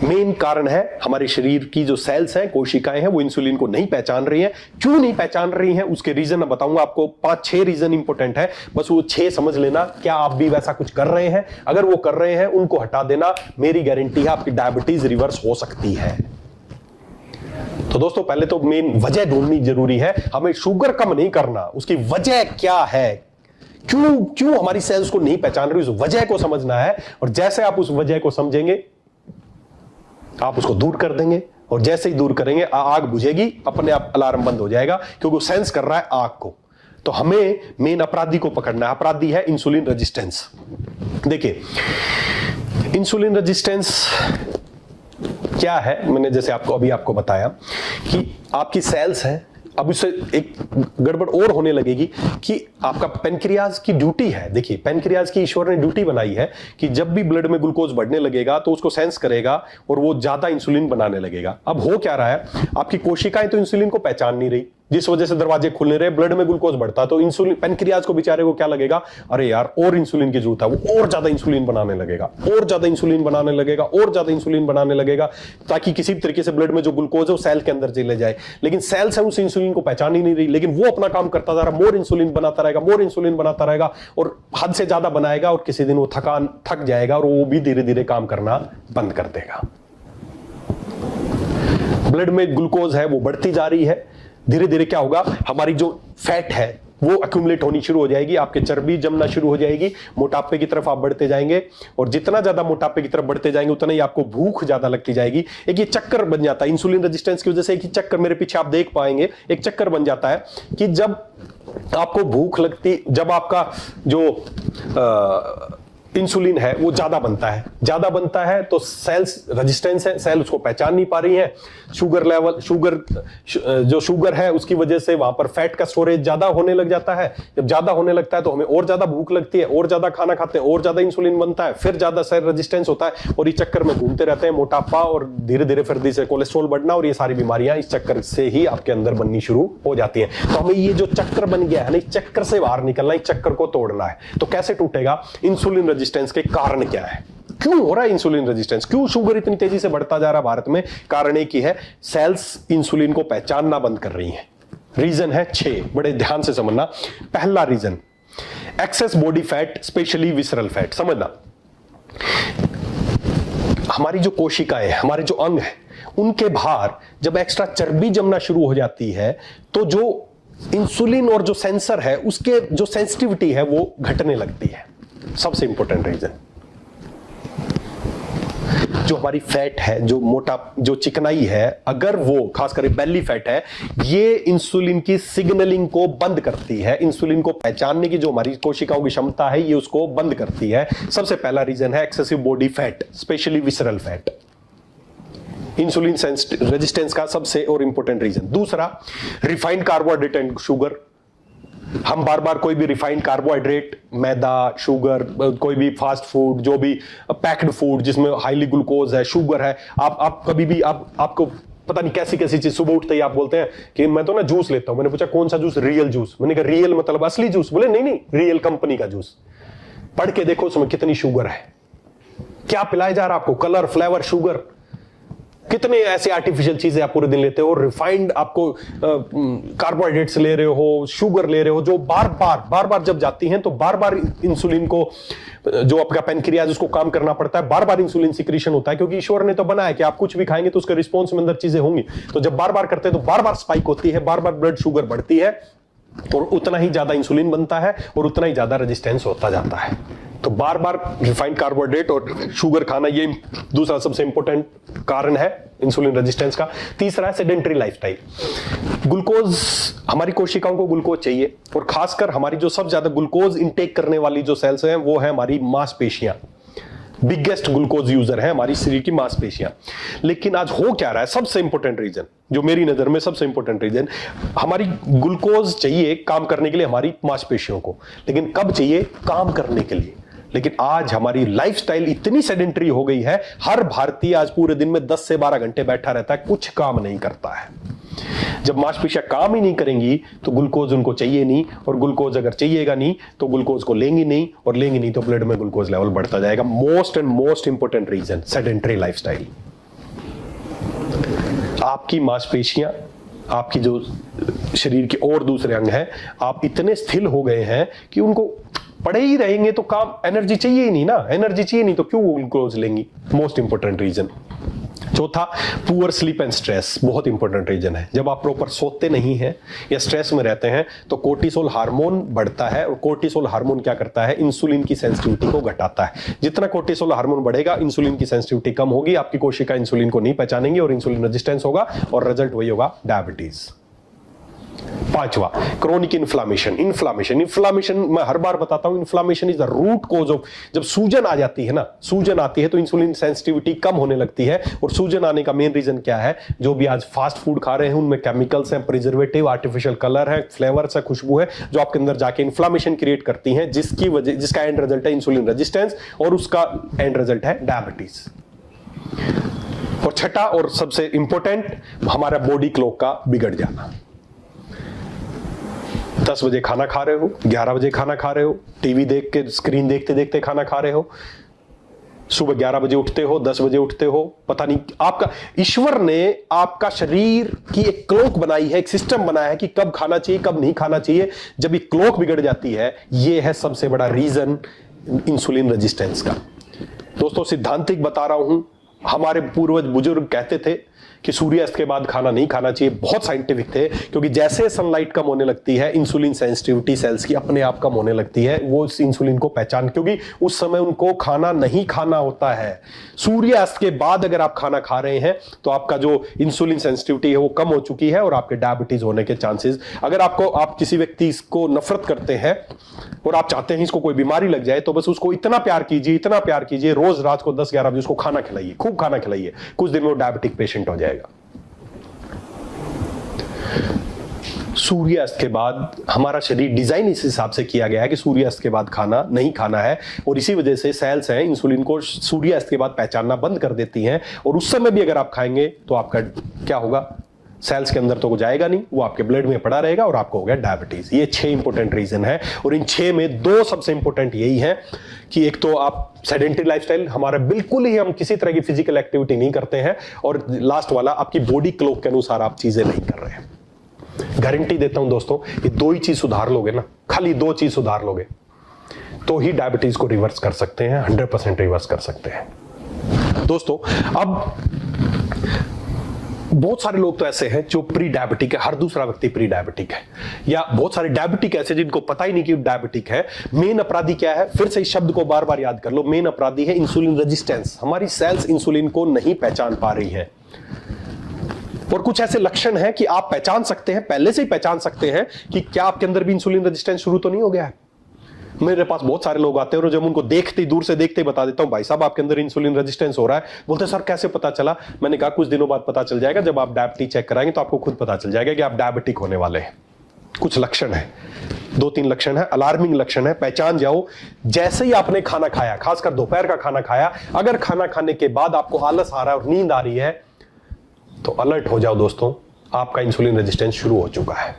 Speaker 1: मेन कारण है हमारे शरीर की जो सेल्स हैं, कोशिकाएं हैं, वो इंसुलिन को नहीं पहचान रही हैं। क्यों नहीं पहचान रही हैं, उसके रीजन मैं बताऊंगा आपको। 5-6 रीजन इंपॉर्टेंट है, बस वो 6 समझ लेना। क्या आप भी वैसा कुछ कर रहे हैं? अगर वो कर रहे हैं, उनको हटा देना, मेरी गारंटी है आपकी डायबिटीज रिवर्स हो सकती है। तो दोस्तों, पहले तो मेन वजह ढूंढनी जरूरी है। हमें शुगर कम नहीं करना, उसकी वजह क्या है, क्यों हमारी सेल्स को नहीं पहचान रही, उस वजह को समझना है। और जैसे आप उस वजह को समझेंगे, आप उसको दूर कर देंगे, और जैसे ही दूर करेंगे आग बुझेगी, अपने आप अलार्म बंद हो जाएगा, क्योंकि वो सेंस कर रहा है आग को। तो हमें मेन अपराधी को पकड़ना है। अपराधी है इंसुलिन रेजिस्टेंस। देखिए, इंसुलिन रेजिस्टेंस क्या है, मैंने जैसे आपको बताया कि आपकी सेल्स हैं। अब उससे एक गड़बड़ और होने लगेगी कि आपका पेनक्रियाज की ड्यूटी है। देखिए, पेनक्रियाज की ईश्वर ने ड्यूटी बनाई है कि जब भी ब्लड में ग्लूकोज बढ़ने लगेगा तो उसको सेंस करेगा और वो ज्यादा इंसुलिन बनाने लगेगा। अब हो क्या रहा है, आपकी कोशिकाएं तो इंसुलिन को पहचान नहीं रही, जिस वजह से दरवाजे खुल नहीं रहे, ब्लड में ग्लूकोज बढ़ता, तो इंसुलिन, पेनक्रियाज को बेचारे को क्या लगेगा, अरे यार और इंसुलिन की जरूरत है, वो और ज्यादा इंसुलिन बनाने लगेगा, और ज्यादा इंसुलिन बनाने लगेगा, और ज्यादा इंसुलिन बनाने लगेगा, ताकि किसी भी तरीके से ब्लड में जो ग्लूकोज है वो सेल के अंदर चले जाए। लेकिन सेल्स है उस इंसुलिन को पहचान ही नहीं रही, लेकिन वो अपना काम करता जा रहा, मोर इंसुलिन बनाता रहेगा, मोर इंसुलिन बनाता रहेगा, और हद से ज्यादा बनाएगा, और किसी दिन वो थक जाएगा और वो भी धीरे धीरे काम करना बंद कर देगा। ब्लड में ग्लूकोज है वो बढ़ती जा रही है, धीरे धीरे क्या होगा, हमारी जो फैट है वो अक्यूमुलेट होनी शुरू हो जाएगी, आपके चर्बी जमना शुरू हो जाएगी, मोटापे की तरफ आप बढ़ते जाएंगे, और जितना ज्यादा मोटापे की तरफ बढ़ते जाएंगे उतना ही आपको भूख ज्यादा लगती जाएगी। एक ये चक्कर बन जाता है इंसुलिन रेजिस्टेंस की वजह से। एक ही चक्कर मेरे पीछे आप देख पाएंगे, एक चक्कर बन जाता है कि जब आपको भूख लगती, जब आपका जो इंसुलिन है वो ज्यादा बनता है तो सेल्स रेजिस्टेंस है, सेल उसको पहचान नहीं पा रही है। शुगर लेवल, जो शुगर है उसकी वजह से वहां पर फैट का स्टोरेज ज्यादा होने लग जाता है। जब ज्यादा होने लगता है तो हमें और ज्यादा भूख लगती है, और ज्यादा खाना खाते हैं, और ज्यादा इंसुलिन बनता है, फिर ज्यादा सेल रेजिस्टेंस होता है, और इस चक्कर में घूमते रहते हैं, मोटापा और धीरे धीरे फिर से कोलेस्ट्रॉल बढ़ना, और ये सारी बीमारियां इस चक्कर से ही आपके अंदर बननी शुरू हो जाती है। तो हमें ये जो चक्कर बन गया है ना, इस चक्कर से बाहर निकलना, इस चक्कर को तोड़ना है। तो कैसे टूटेगा? इंसुलिन रेजिस्टेंस के कारण क्या है, क्यों हो रहा है इंसुलिन रेजिस्टेंस, क्यों शुगर इतनी तेजी से बढ़ता जा रहा है भारत में? कारण एक ही है, सेल्स इंसुलिन को पहचानना बंद कर रही हैं। रीजन है 6, बड़े ध्यान से समझना। पहला reason, excess body fat, specially visceral fat. समझना, हमारी जो कोशिकाएं, हमारे जो अंग हैं, उनके बाहर जब एक्स्ट्रा चर्बी जमना शुरू हो जाती है तो जो इंसुलिन और जो सेंसर है उसके जो सेंसिटिविटी है वो घटने लगती है। सबसे इंपॉर्टेंट रीजन, जो हमारी फैट है, जो चिकनाई है, अगर वो खासकर बेली फैट है, ये इंसुलिन की सिग्नलिंग को बंद करती है। इंसुलिन को पहचानने की जो हमारी कोशिकाओं की क्षमता है, ये उसको बंद करती है। सबसे पहला रीजन है excessive body fat, specially visceral fat, insulin resistance का सबसे और इंपॉर्टेंट रीजन। दूसरा, रिफाइंड कार्बोहाइड्रेट एंड शुगर। हम बार बार कोई भी रिफाइंड कार्बोहाइड्रेट, मैदा, शुगर, कोई भी फास्ट फूड, जो भी पैक्ड फूड जिसमें हाईली ग्लूकोज है, शुगर है, आप कभी भी आपको पता नहीं कैसी कैसी चीज, सुबह उठते ही आप बोलते हैं कि मैं तो ना जूस लेता हूं। मैंने पूछा कौन सा जूस? Real juice. मैंने कहा रियल मतलब असली जूस? बोले नहीं नहीं, रियल कंपनी का जूस। पढ़ के देखो उसमें कितनी शुगर है, क्या पिलाया जा रहा है आपको, कलर, फ्लेवर, शुगर, कितने ऐसे आर्टिफिशियल चीजें आप पूरे दिन लेते हो, रिफाइंड आपको कार्बोहाइड्रेट्स ले रहे हो, शुगर ले रहे हो, जो बार बार जब जाती हैं तो बार बार इंसुलिन को, जो आपका पेनक्रियाज उसको काम करना पड़ता है, बार बार इंसुलिन सिक्रीशन होता है, क्योंकि ईश्वर ने तो बनाया कि आप कुछ भी खाएंगे तो उसके रिस्पॉन्स में अंदर चीजें होंगी। तो जब बार बार करते हैं तो बार बार स्पाइक होती है, बार बार ब्लड शुगर बढ़ती है, और उतना ही ज्यादा इंसुलिन बनता है और उतना ही ज्यादा रेजिस्टेंस होता जाता है। तो बार बार रिफाइंड कार्बोहाइड्रेट और शुगर खाना, ये दूसरा सबसे इंपॉर्टेंट कारण है इंसुलिन रेजिस्टेंस का। तीसरा है सेडेंटरी लाइफस्टाइल। ग्लूकोज, हमारी कोशिकाओं को ग्लूकोज चाहिए, और खासकर हमारी जो सबसे ज्यादा ग्लूकोज इंटेक करने वाली जो सेल्स हैं वो है हमारी मांसपेशियां। बिगेस्ट ग्लूकोज यूजर है हमारी शरीर की मांसपेशियां। लेकिन आज हो क्या रहा है, सबसे इंपॉर्टेंट रीजन, जो मेरी नजर में सबसे इंपॉर्टेंट रीजन, हमारी ग्लूकोज चाहिए काम करने के लिए हमारी मांसपेशियों को, लेकिन कब चाहिए? काम करने के लिए। लेकिन आज हमारी लाइफस्टाइल इतनी सेडेंटरी हो गई है, हर भारतीय आज पूरे दिन में 10 से 12 घंटे बैठा रहता है, कुछ काम नहीं करता है। जब मांसपेशियां काम ही नहीं करेंगी तो ग्लूकोज उनको चाहिए नहीं, और ग्लूकोज अगर चाहिएगा नहीं तो ग्लूकोज को लेंगी नहीं, और लेंगी नहीं तो ब्लड में ग्लूकोज लेवल बढ़ता जाएगा। Most and most important reason, sedentary lifestyle. आपकी मांसपेशियां, आपकी जो शरीर के और दूसरे अंग हैं, आप इतने स्थिर हो गए हैं कि उनको पड़े ही रहेंगे तो काम, एनर्जी चाहिए ही नहीं ना, एनर्जी चाहिए नहीं तो क्यों ग्लूकोज लेंगी? Most important reason. चौथा, पुअर स्लीप एंड स्ट्रेस, बहुत इंपॉर्टेंट रीजन है। जब आप प्रॉपर सोते नहीं हैं या स्ट्रेस में रहते हैं तो कोर्टिसोल हार्मोन बढ़ता है, और कोर्टिसोल हार्मोन क्या करता है? इंसुलिन की सेंसिटिविटी को घटाता है। जितना कोर्टिसोल हार्मोन बढ़ेगा, इंसुलिन की सेंसिटिविटी कम होगी, आपकी कोशिका इंसुलिन को नहीं पहचानेंगी और इंसुलिन रेजिस्टेंस होगा, और रिजल्ट वही होगा, डायबिटीज। पांचवा, क्रोनिक इन्फ्लामेशन। इन्फ्लामेशन मैं हर बार बताता हूं, inflammation is the root cause of, जब सूजन आ जाती है ना, सूजन आती है तो इंसुलिन सेंसिटिविटी कम होने लगती है। और सूजन आने का मेन रीजन क्या है? जो भी आज फास्ट फूड खा रहे हैं उनमें केमिकल्स हैं, प्रिजर्वेटिव, आर्टिफिशियल कलर है, फ्लेवर्स है, खुशबू है, जो आपके अंदर जाके इन्फ्लामेशन क्रिएट करती हैं, जिसका एंड रिजल्ट है इंसुलिन रेजिस्टेंस, और उसका एंड रिजल्ट है डायबिटीज। और छठा और सबसे इंपॉर्टेंट, हमारा बॉडी क्लॉक का बिगड़ जाना। 10 बजे खाना खा रहे हो, 11 बजे खाना खा रहे हो, टीवी देख के, स्क्रीन देखते देखते खाना खा रहे हो, सुबह 11 बजे उठते हो, 10 बजे उठते हो, पता नहीं आपका, ईश्वर ने आपका शरीर की एक क्लॉक बनाई है, एक सिस्टम बनाया है कि कब खाना चाहिए, कब नहीं खाना चाहिए। जब ये क्लॉक बिगड़ जाती है, ये है सबसे बड़ा रीजन इंसुलिन रेजिस्टेंस का। दोस्तों, सिद्धांतिक बता रहा हूं, हमारे पूर्वज बुजुर्ग कहते थे कि सूर्यास्त के बाद खाना नहीं खाना चाहिए, बहुत साइंटिफिक थे, क्योंकि जैसे सनलाइट कम होने लगती है, इंसुलिन सेंसिटिविटी सेल्स की अपने आप कम होने लगती है, वो इस इंसुलिन को पहचान, क्योंकि उस समय उनको खाना नहीं खाना होता है। सूर्यास्त के बाद अगर आप खाना खा रहे हैं तो आपका जो इंसुलिन सेंसिटिविटी है वो कम हो चुकी है, और आपके डायबिटीज होने के चांसेस, अगर आप किसी व्यक्ति को नफरत करते हैं और आप चाहते हैं इसको कोई बीमारी लग जाए, तो बस उसको इतना प्यार कीजिए, रोज रात को 10-11 बजे उसको खाना खिलाइए, खूब खाना खिलाइए, कुछ दिन में वो डायबिटिक पेशेंट हो जाएगा। सूर्यास्त के बाद हमारा शरीर डिजाइन इस हिसाब से किया गया है कि सूर्यास्त के बाद खाना नहीं खाना है, और इसी वजह से सेल्स हैं इंसुलिन को सूर्यास्त के बाद पहचानना बंद कर देती हैं, और उस समय भी अगर आप खाएंगे तो आपका क्या होगा? सेल्स के अंदर तो वो जाएगा नहीं, वो आपके ब्लड में पड़ा रहेगा और आपको हो गया डायबिटीज। ये 6 इंपॉर्टेंट रीजन है, और इन 6 में 2 सबसे इंपॉर्टेंट यही है कि एक तो आप सेडेंटरी लाइफस्टाइल, हमारा बिल्कुल ही हम किसी तरह की फिजिकल एक्टिविटी नहीं करते हैं, और लास्ट वाला, आपकी बॉडी क्लॉक के अनुसार आप चीजें नहीं कर रहे हैं। गारंटी देता हूं दोस्तों, ये 2 ही चीज सुधार लोगे ना, खाली 2 चीज सुधार लोगे तो ही डायबिटीज को रिवर्स कर सकते हैं, 100% रिवर्स कर सकते हैं। दोस्तों, अब बहुत सारे लोग तो ऐसे हैं जो प्री डायबिटिक है, हर दूसरा व्यक्ति प्री डायबिटिक है, या बहुत सारे डायबिटिक ऐसे जिनको पता ही नहीं कि डायबिटिक है। मेन अपराधी क्या है? फिर से इस शब्द को बार बार याद कर लो, मेन अपराधी है इंसुलिन रेजिस्टेंस। हमारी सेल्स इंसुलिन को नहीं पहचान पा रही है, और कुछ ऐसे लक्षण हैं कि आप पहचान सकते हैं, पहले से ही पहचान सकते हैं कि क्या आपके अंदर भी इंसुलिन रेजिस्टेंस शुरू तो नहीं हो गया है। मेरे पास बहुत सारे लोग आते हैं और जब उनको देखते, दूर से देखते ही बता देता हूं, भाई साहब आपके अंदर इंसुलिन रेजिस्टेंस हो रहा है। बोलते सर कैसे पता चला? मैंने कहा कुछ दिनों बाद पता चल जाएगा, जब आप डायबिटीज चेक कराएंगे तो आपको खुद पता चल जाएगा कि आप डायबिटिक होने वाले हैं। कुछ लक्षण है, 2-3 लक्षण है, अलार्मिंग लक्षण है, पहचान जाओ। जैसे ही आपने खाना खाया, खासकर दोपहर का खाना खाया, अगर खाना खाने के बाद आपको आलस आ रहा है और नींद आ रही है, तो अलर्ट हो जाओ दोस्तों, आपका इंसुलिन रेजिस्टेंस शुरू हो चुका है।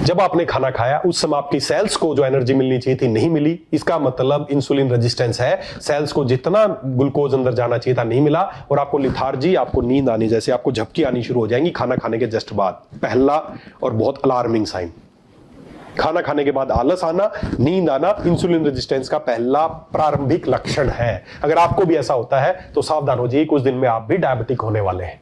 Speaker 1: जब आपने खाना खाया उस समय आपकी सेल्स को जो एनर्जी मिलनी चाहिए थी नहीं मिली, इसका मतलब इंसुलिन रेजिस्टेंस है। सेल्स को जितना ग्लूकोज अंदर जाना चाहिए था नहीं मिला और आपको लिथार्जी, आपको नींद आनी, जैसे आपको झपकी आनी शुरू हो जाएंगी खाना खाने के जस्ट बाद। पहला और बहुत अलार्मिंग साइन, खाना खाने के बाद आलस आना, नींद आना, इंसुलिन रेजिस्टेंस का पहला प्रारंभिक लक्षण है। अगर आपको भी ऐसा होता है तो सावधान हो जाइए, कुछ दिन में आप भी डायबिटिक होने वाले हैं।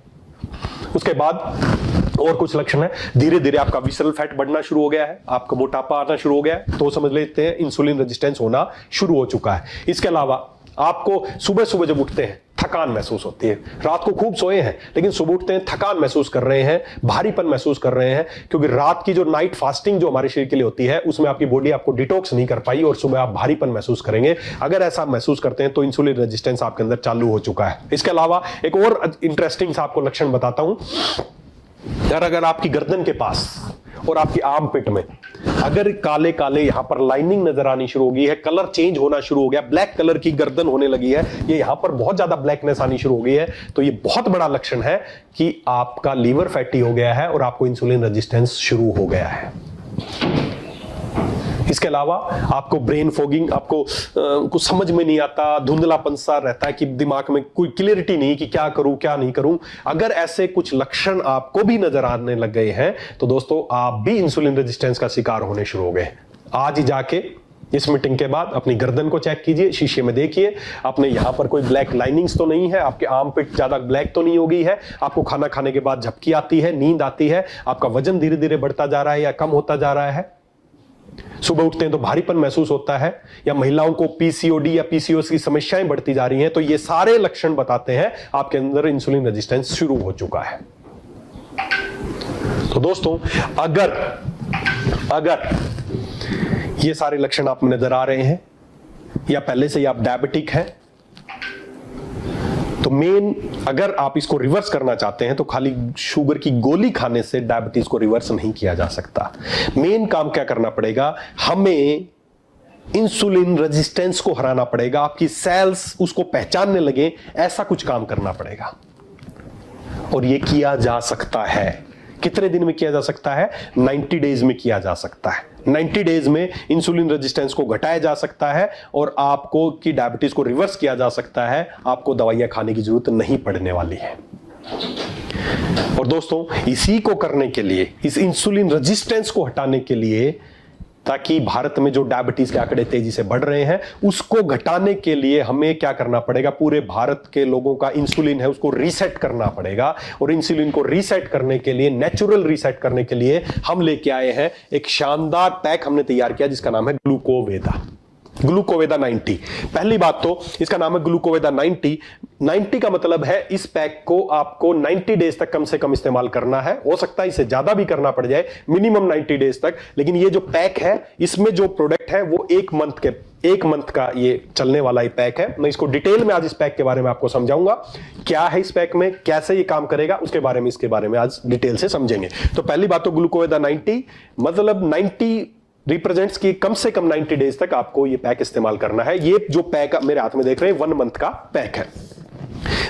Speaker 1: उसके बाद और कुछ लक्षण है, धीरे धीरे आपका विसरल फैट बढ़ना शुरू हो गया है, आपका मोटापा आना शुरू हो गया है, तो समझ लेते हैं इंसुलिन रेजिस्टेंस होना शुरू हो चुका है। इसके अलावा आपको सुबह सुबह जब उठते हैं थकान महसूस होती है। रात को खूब सोए हैं लेकिन सुबह उठते हैं थकान महसूस कर रहे हैं, भारीपन महसूस कर रहे हैं, क्योंकि रात की जो नाइट फास्टिंग जो हमारे शरीर के लिए होती है उसमें आपकी बॉडी आपको डिटॉक्स नहीं कर पाई और सुबह आप भारीपन महसूस करेंगे। अगर ऐसा महसूस करते हैं तो इंसुलिन रेजिस्टेंस आपके अंदर चालू हो चुका है। इसके अलावा एक और इंटरेस्टिंग सा आपको लक्षण बताता हूं, अगर आपकी गर्दन के पास और आपकी आर्म पिट में अगर काले काले यहां पर लाइनिंग नजर आनी शुरू हो गई है, कलर चेंज होना शुरू हो गया, ब्लैक कलर की गर्दन होने लगी है, ये यहां पर बहुत ज्यादा ब्लैकनेस आनी शुरू हो गई है, तो ये बहुत बड़ा लक्षण है कि आपका लीवर फैटी हो गया है और आपको इंसुलिन रेजिस्टेंस शुरू हो गया है। इसके अलावा आपको ब्रेन फॉगिंग, आपको कुछ समझ में नहीं आता, धुंधलापन सा रहता है कि दिमाग में कोई क्लियरिटी नहीं कि क्या करूं क्या नहीं करूं। अगर ऐसे कुछ लक्षण आपको भी नजर आने लग गए हैं तो दोस्तों आप भी इंसुलिन रेजिस्टेंस का शिकार होने शुरू हो गए। आज ही जाके इस मीटिंग के बाद अपनी गर्दन को चेक कीजिए, शीशे में देखिए, अपने यहां पर कोई ब्लैक लाइनिंग्स तो नहीं है, आपके आर्म पिट ज्यादा ब्लैक तो नहीं हो गई है, आपको खाना खाने के बाद झपकी आती है, नींद आती है, आपका वजन धीरे धीरे बढ़ता जा रहा है या कम होता जा रहा है, सुबह उठते हैं तो भारीपन महसूस होता है, या महिलाओं को पीसीओडी या पीसीओएस की समस्याएं बढ़ती जा रही हैं, तो ये सारे लक्षण बताते हैं आपके अंदर इंसुलिन रेजिस्टेंस शुरू हो चुका है। तो दोस्तों अगर ये सारे लक्षण आप में नजर आ रहे हैं या पहले से ही आप डायबिटिक हैं, तो मेन अगर आप इसको रिवर्स करना चाहते हैं तो खाली शुगर की गोली खाने से डायबिटीज को रिवर्स नहीं किया जा सकता। मेन काम क्या करना पड़ेगा, हमें इंसुलिन रेजिस्टेंस को हराना पड़ेगा, आपकी सेल्स उसको पहचानने लगे, ऐसा कुछ काम करना पड़ेगा और यह किया जा सकता है। कितने दिन में किया जा सकता है? 90 डेज में किया जा सकता है। 90 डेज में इंसुलिन रेजिस्टेंस को घटाया जा सकता है और आपको की डायबिटीज को रिवर्स किया जा सकता है। आपको दवाइयां खाने की जरूरत नहीं पड़ने वाली है। और दोस्तों इसी को करने के लिए, इस इंसुलिन रेजिस्टेंस को हटाने के लिए, ताकि भारत में जो डायबिटीज के आंकड़े तेजी से बढ़ रहे हैं उसको घटाने के लिए हमें क्या करना पड़ेगा, पूरे भारत के लोगों का इंसुलिन है उसको रीसेट करना पड़ेगा। और इंसुलिन को रीसेट करने के लिए, नेचुरल रीसेट करने के लिए हम लेके आए हैं एक शानदार पैक हमने तैयार किया जिसका नाम है ग्लूकोवेदा। ग्लूकोवेदा 90। पहली बात तो इसका नाम है ग्लूकोवेदा 90। 90 का मतलब है इस पैक को आपको 90 डेज तक कम से कम इस्तेमाल करना है। हो सकता है इससे ज्यादा भी करना पड़ जाए, मिनिमम 90 डेज तक। लेकिन ये जो पैक है इसमें जो प्रोडक्ट है वो एक मंथ का ये चलने वाला ये पैक है। मैं इसको डिटेल में आज इस पैक के बारे में आपको समझाऊंगा, क्या है इस पैक में, कैसे ये काम करेगा, उसके बारे में इसके बारे में आज डिटेल से समझेंगे। तो पहली बात तो ग्लूकोवेदा 90 मतलब 90 रिप्रेजेंट्स की कम से कम 90 डेज तक आपको ये पैक इस्तेमाल करना है। ये जो पैक मेरे हाथ में देख रहे हैं 1 मंथ का पैक है।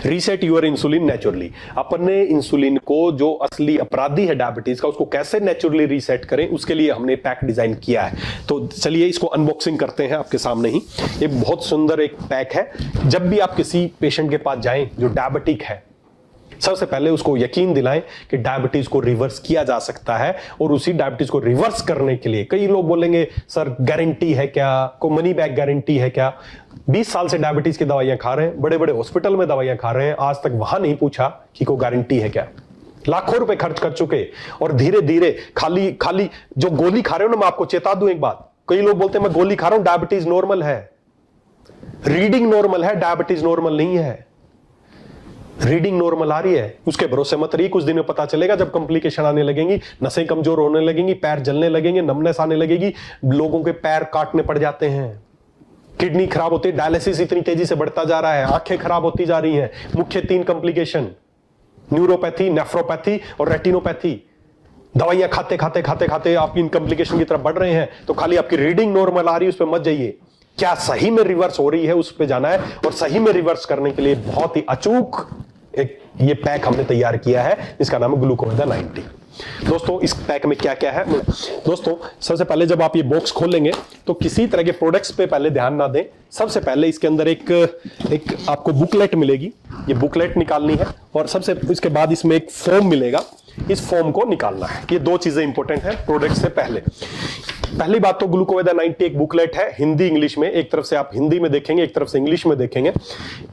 Speaker 1: Reset your insulin naturally. अपने इंसुलिन को, जो असली अपराधी है डायबिटीज का, उसको कैसे नेचुरली रीसेट करें उसके लिए हमने पैक डिजाइन किया है। तो चलिए इसको अनबॉक्सिंग करते हैं आपके सामने ही। ये बहुत सुंदर एक पैक है। जब भी आप किसी पेशेंट के पास जाएं जो डायबिटिक है, सबसे पहले उसको यकीन दिलाएं कि डायबिटीज को रिवर्स किया जा सकता है। और उसी डायबिटीज को रिवर्स करने के लिए कई लोग बोलेंगे सर गारंटी है क्या, को मनी बैक गारंटी है क्या? 20 साल से डायबिटीज की दवाइयां खा रहे हैं, बड़े बड़े हॉस्पिटल में दवाइयां खा रहे हैं, आज तक वहां नहीं पूछा कि कोई गारंटी है क्या। लाखों रुपए खर्च कर चुके और धीरे धीरे खाली जो गोली खा रहे हो ना, मैं आपको चेता दूं एक बात, कई लोग बोलते हैं मैं गोली खा रहा हूं, डायबिटीज नॉर्मल है। रीडिंग नॉर्मल है, डायबिटीज नॉर्मल नहीं है। रीडिंग नॉर्मल आ रही है, उसके भरोसे मत रहिए, कुछ दिन में पता चलेगा जब कॉम्प्लिकेशन आने लगेंगी, नसें कमजोर होने लगेंगी, पैर जलने लगेंगे, नमनेस आने लगेगी, लोगों के पैर काटने पड़ जाते हैं, किडनी खराब होती है, डायलिसिस इतनी तेजी से बढ़ता जा रहा है, आंखें खराब होती जा रही हैं। मुख्य 3 कॉम्प्लिकेशन, न्यूरोपैथी, नेफ्रोपैथी और रेटिनोपैथी। दवाइयां खाते आप इन कॉम्प्लिकेशन की तरफ बढ़ रहे हैं। तो खाली आपकी रीडिंग नॉर्मल आ रही है उस पर मत जाइए, क्या सही में रिवर्स हो रही है उस पर जाना है। और सही में रिवर्स करने के लिए बहुत ही अचूक एक ये पैक हमने तैयार किया है, इसका नाम है ग्लूकोवेदा 90। दोस्तों इस पैक में क्या क्या है दोस्तों, सबसे पहले जब आप ये बॉक्स खोलेंगे तो किसी तरह के प्रोडक्ट्स पे पहले ध्यान ना दें। सबसे पहले इसके अंदर एक आपको बुकलेट मिलेगी, ये बुकलेट निकालनी है, और सबसे इसके बाद इसमें एक फॉर्म मिलेगा, इस फॉर्म को निकालना है। ये दो चीजें इंपॉर्टेंट है प्रोडक्ट से पहले। पहली बात तो ग्लूकोवेदा 90 एक बुकलेट है, हिंदी इंग्लिश में, एक तरफ से आप हिंदी में देखेंगे, एक तरफ से इंग्लिश में देखेंगे।